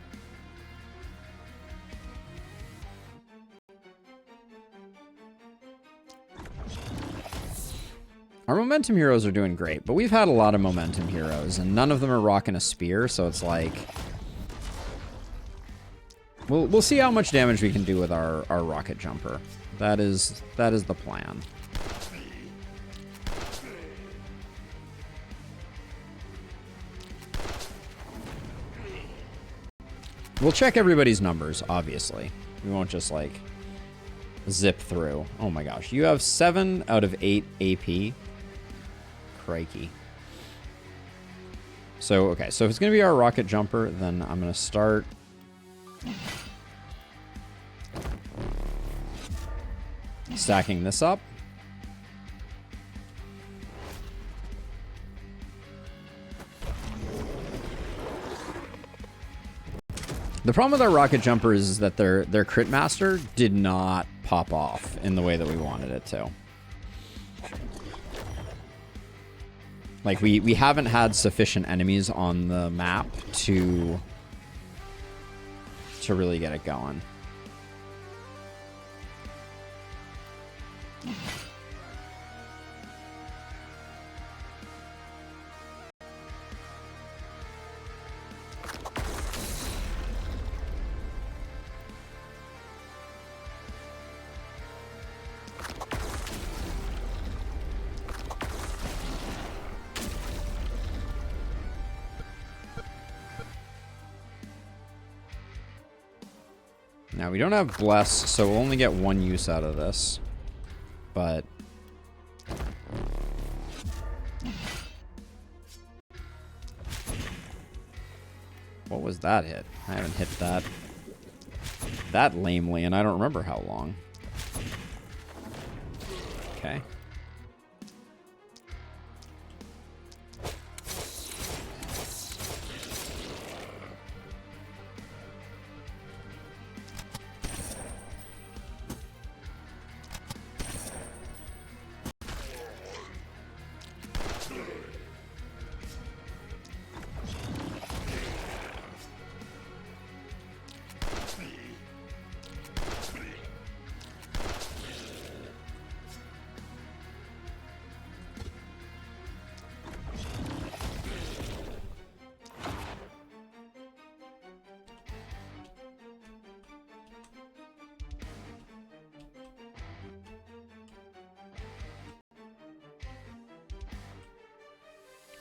Our momentum heroes are doing great, but we've had a lot of momentum heroes, and none of them are rocking a spear, so it's like... We'll see how much damage we can do with our rocket jumper. That is the plan. We'll check everybody's numbers, obviously. We won't just, like, zip through. Oh my gosh. You have 7 out of 8 AP. Crikey. So, okay. So if it's going to be our rocket jumper, then I'm going to start Stacking this up. The problem with our rocket jumpers is that their crit master did not pop off in the way that we wanted it to. Like, we haven't had sufficient enemies on the map to really get it going. Now, we don't have Bless, so we'll only get one use out of this. But... what was that hit? I haven't hit that lamely, and I don't remember how long. Okay.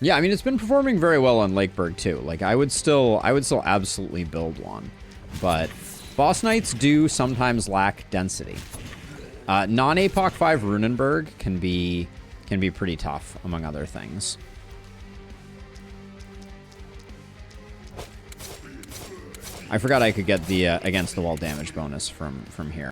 Yeah, I mean, it's been performing very well on Lakeburg too. Like, I would still absolutely build one, but boss knights do sometimes lack density. Non-APOC 5 Runenberg can be pretty tough, among other things. I forgot I could get the against the wall damage bonus from here.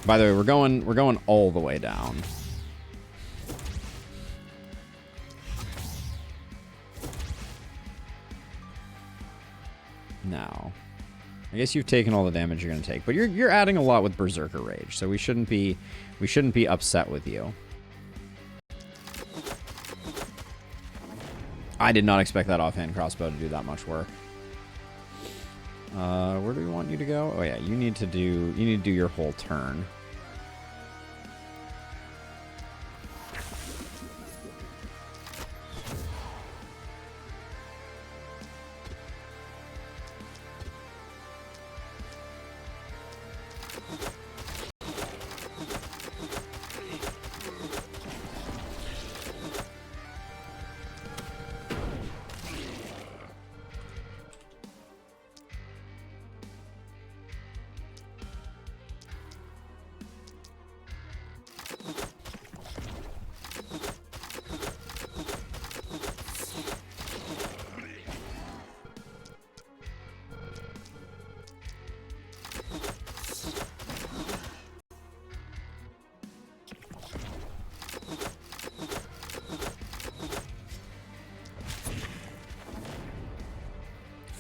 By the way, we're going all the way down. Now, I guess you've taken all the damage you're going to take, but you're adding a lot with Berserker Rage, so we shouldn't be upset with you. I did not expect that offhand crossbow to do that much work. Where do we want you to go? Oh yeah, you need to do your whole turn.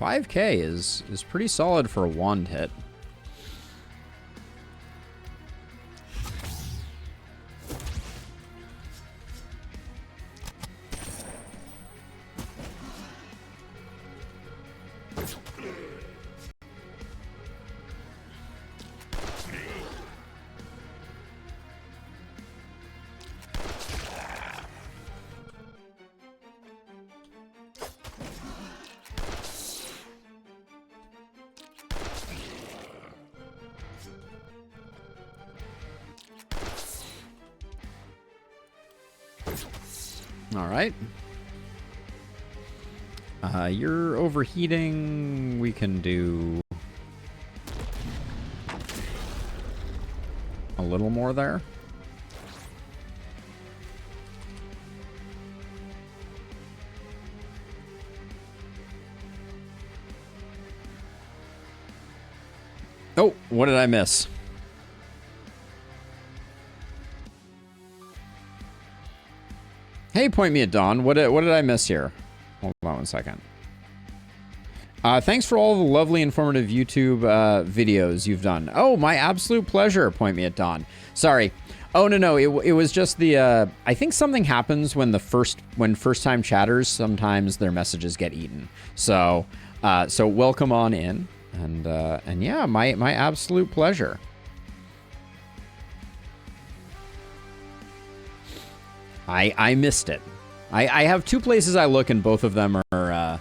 $5K is pretty solid for a wand hit. All right. You're overheating. We can do... a little more there. Oh, what did I miss? Hey, point me at dawn. What did I miss here? Hold on 1 second. Thanks for all the lovely, informative YouTube videos you've done. Oh, my absolute pleasure. Point me at dawn. Sorry. Oh no, it was just the. I think something happens when first time chatters. Sometimes their messages get eaten. So welcome on in, and yeah, my absolute pleasure. I missed it. I have two places I look, and both of them are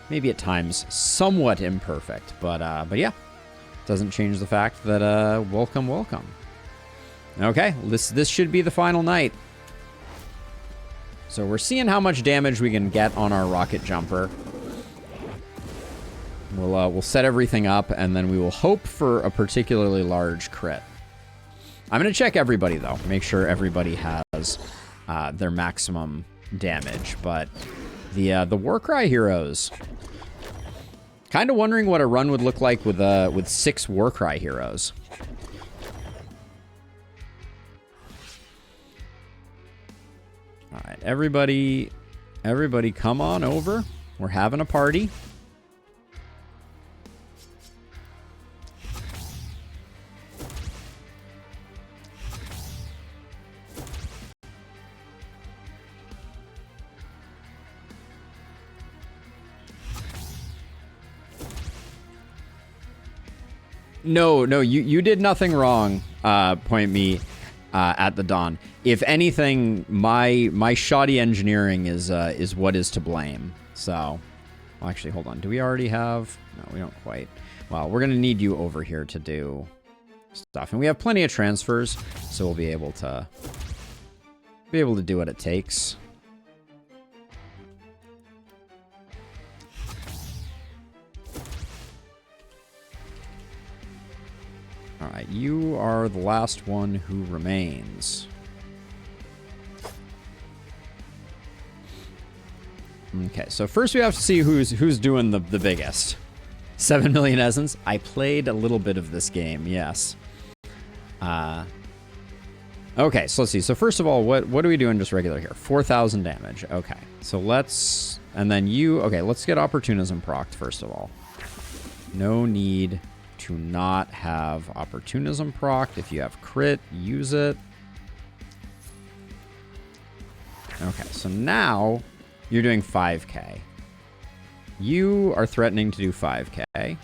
maybe at times somewhat imperfect, but yeah, doesn't change the fact that welcome. Okay, this should be the final night. So we're seeing how much damage we can get on our rocket jumper. We'll set everything up, and then we will hope for a particularly large crit. I'm going to check everybody, though. Make sure everybody has their maximum damage. But the Warcry heroes... Kind of wondering what a run would look like with 6 Warcry heroes. All right, everybody come on over. We're having a party. No, you did nothing wrong. Point me at the dawn. If anything, my shoddy engineering is what is to blame. So, well, actually, hold on. Do we already have? No, we don't quite. Well, we're gonna need you over here to do stuff, and we have plenty of transfers, so we'll be able to do what it takes. All right, you are the last one who remains. Okay, so first we have to see who's doing the biggest. 7 million essence. I played a little bit of this game, yes. Okay, so let's see. So first of all, what are we doing just regular here? 4,000 damage. Okay, so let's... And then you... Okay, let's get Opportunism procced first of all. No need to not have Opportunism procced. If you have crit, use it. Okay, so now you're doing 5k. You are threatening to do 5k.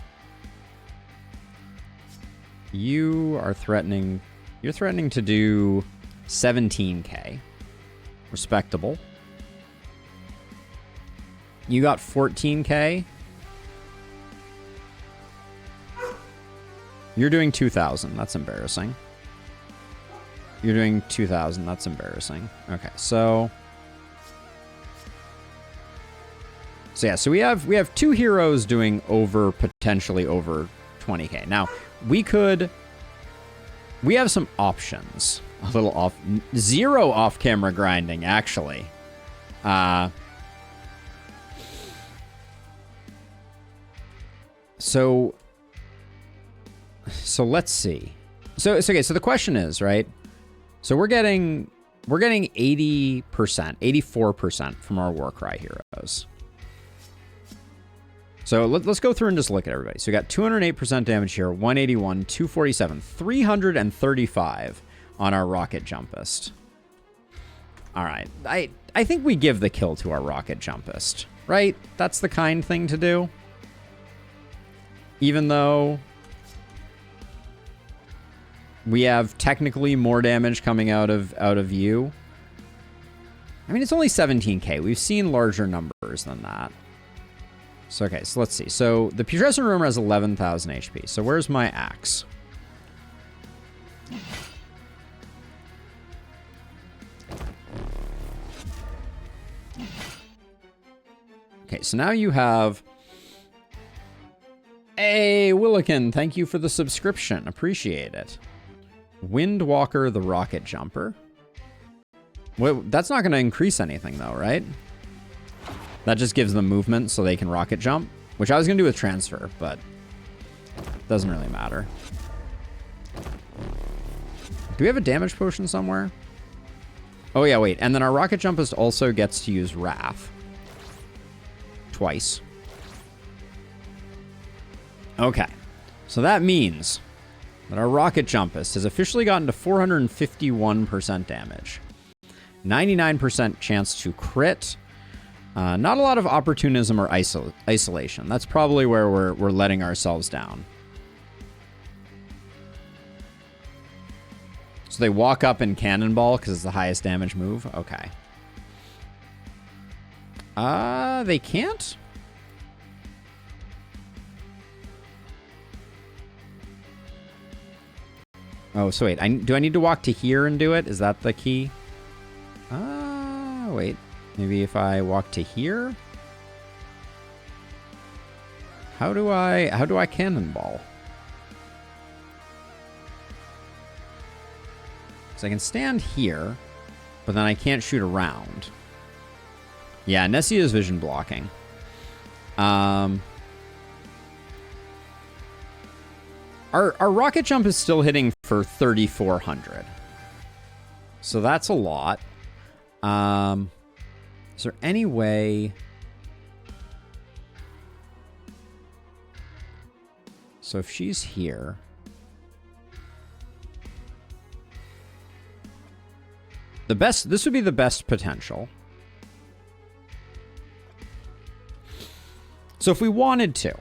You are threatening... You're threatening to do 17k. Respectable. You got 14k. You're doing 2,000. That's embarrassing. You're doing 2,000. That's embarrassing. Okay, so yeah, so we have 2 heroes doing potentially over 20k. Now, we have some options. A little zero off-camera grinding, actually. So let's see. So okay, so the question is, right? So we're getting 80%, 84% from our Warcry heroes. So let's go through and just look at everybody. So we got 208% damage here, 181, 247, 335 on our Rocket Jumpist. All right, I think we give the kill to our Rocket Jumpist, right? That's the kind thing to do. Even though we have technically more damage coming out of you. I mean, it's only 17k. We've seen larger numbers than that. So, okay, so let's see. So, the Putrescent Rumor has 11,000 HP. So, where's my axe? Okay, so now you have... Hey, Willikin, thank you for the subscription. Appreciate it. Windwalker the rocket jumper. Well, that's not going to increase anything though, right? That just gives them movement so they can rocket jump, which I was going to do with transfer, but doesn't really matter. Do we have a damage potion somewhere? Oh yeah, wait. And then our rocket jumpist also gets to use Wrath. Twice. Okay. So that means that our rocket jumpist has officially gotten to 451% damage. 99% chance to crit. Not a lot of opportunism or isolation. That's probably where we're letting ourselves down. So they walk up and cannonball because it's the highest damage move? Okay. They can't? Oh, so wait. Do I need to walk to here and do it? Is that the key? Wait. Maybe if I walk to here? How do I cannonball? So I can stand here, but then I can't shoot around. Yeah, Nessie is vision blocking. Our rocket jump is still hitting for 3,400. So that's a lot. Is there any way... So if she's here... This would be the best potential. So if we wanted to,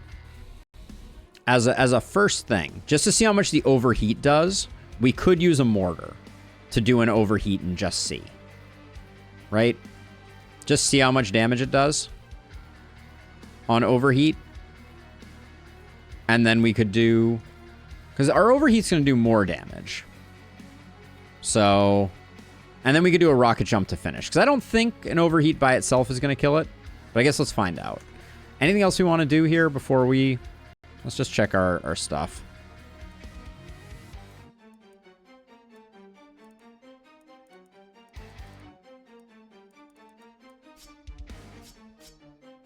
as a first thing, just to see how much the overheat does, we could use a mortar to do an overheat and just see. Right? Just see how much damage it does on overheat. And then we could do... Because our overheat's going to do more damage. So... And then we could do a rocket jump to finish. Because I don't think an overheat by itself is going to kill it. But I guess let's find out. Anything else we want to do here before we... Let's just check our stuff.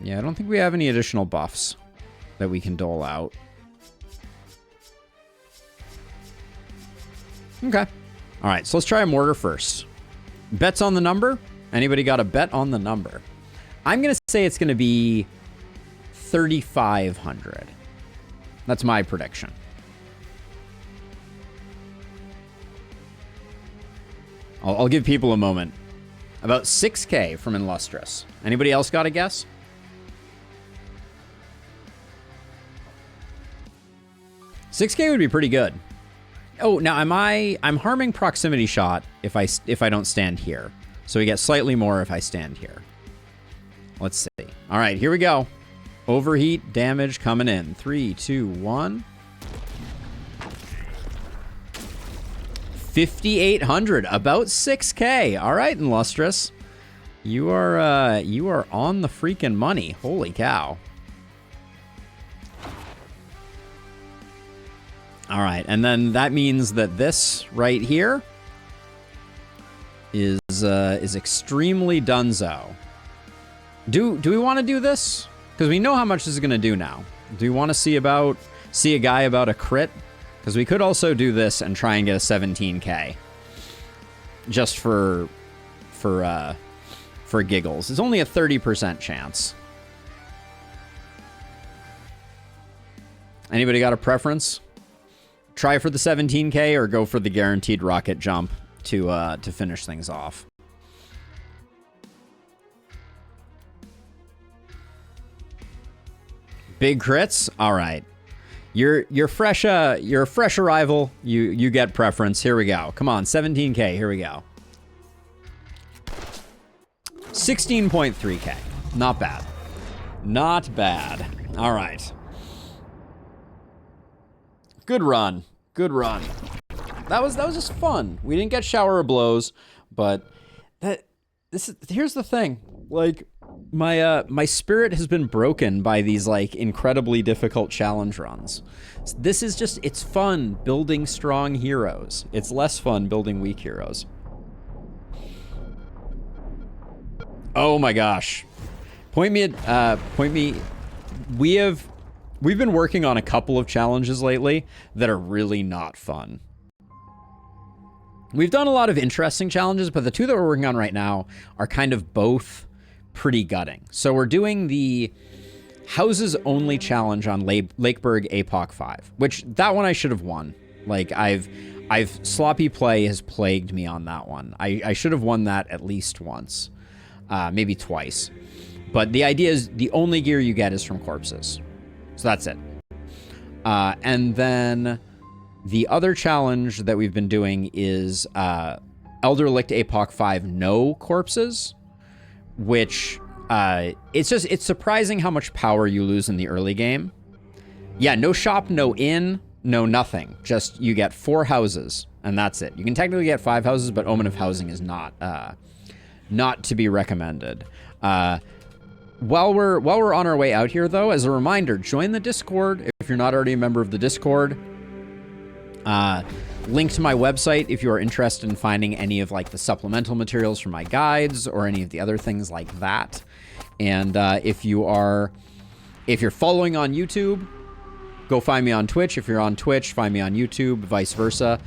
Yeah, I don't think we have any additional buffs that we can dole out. Okay. All right, so let's try a mortar first. Bets on the number? Anybody got a bet on the number? I'm going to say it's going to be 3,500. That's my prediction. I'll give people a moment. About 6K from Illustrious. Anybody else got a guess? $6K would be pretty good. Oh, now I'm harming proximity shot if I don't stand here. So we get slightly more if I stand here. Let's see. All right, here we go. Overheat damage coming in. 3, 2, 1. 5,800, about 6K. All right, Illustrious. You are on the freaking money. Holy cow. All right, and then that means that this right here is extremely dunzo. Do we want to do this? Because we know how much this is going to do now. Do we want to see a guy about a crit? Because we could also do this and try and get a 17K. Just for giggles. It's only a 30% chance. Anybody got a preference? Try for the 17K or go for the guaranteed rocket jump to finish things off. Big crits? All right. You're fresh you're a fresh arrival. You get preference. Here we go. Come on, 17K. Here we go. 16.3K. Not bad. Not bad. All right. Good run. Good run. That was just fun. We didn't get shower of blows, but here's the thing. Like, My spirit has been broken by these like incredibly difficult challenge runs. This is just, it's fun building strong heroes. It's less fun building weak heroes. Oh my gosh. Point me. We've been working on a couple of challenges lately that are really not fun. We've done a lot of interesting challenges, but the two that we're working on right now are kind of both pretty gutting. So we're doing the houses only challenge on Lakeburg APOC 5, which that one I should have won. Like I've sloppy play has plagued me on that one. I should have won that at least once, maybe twice. But the idea is the only gear you get is from corpses. So that's it. And then the other challenge that we've been doing is Elderlicht APOC 5 no corpses, which it's surprising how much power you lose in the early game. Yeah, no shop, no inn, no nothing. Just you get 4 houses and that's it. You can technically get 5 houses, but Omen of Housing is not to be recommended. While we're on our way out here, though, as a reminder, join the Discord if you're not already a member of the Discord. Link to my website if you are interested in finding any of like the supplemental materials for my guides or any of the other things like that. And if you're following on YouTube, go find me on Twitch. If you're on Twitch, find me on YouTube, vice versa.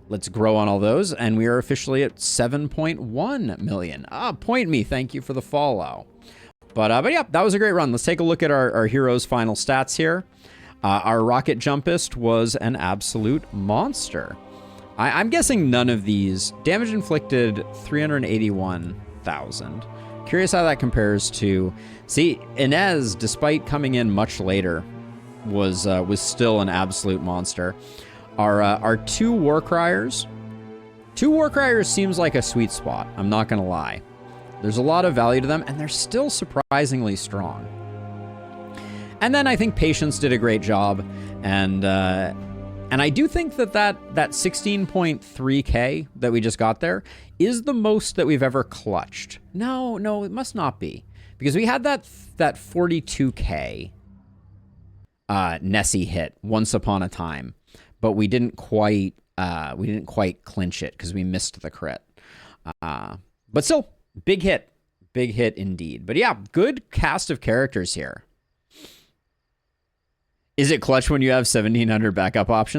Let's grow on all those. And we are officially at 7.1 million. Point me. Thank you for the follow. But yeah, that was a great run. Let's take a look at our hero's final stats here. Our rocket jumpist was an absolute monster. I'm guessing none of these. Damage inflicted 381,000. Curious how that compares to... See, Inez, despite coming in much later, was still an absolute monster. Our 2 Warcriers. 2 Warcriers seems like a sweet spot. I'm not going to lie. There's a lot of value to them, and they're still surprisingly strong. And then I think Patience did a great job, and I do think that 16.3k that we just got there is the most that we've ever clutched. No, it must not be, because we had that 42k Nessie hit once upon a time, but we didn't quite clinch it because we missed the crit. But still, big hit indeed. But yeah, good cast of characters here. Is it clutch when you have 1,700 backup options?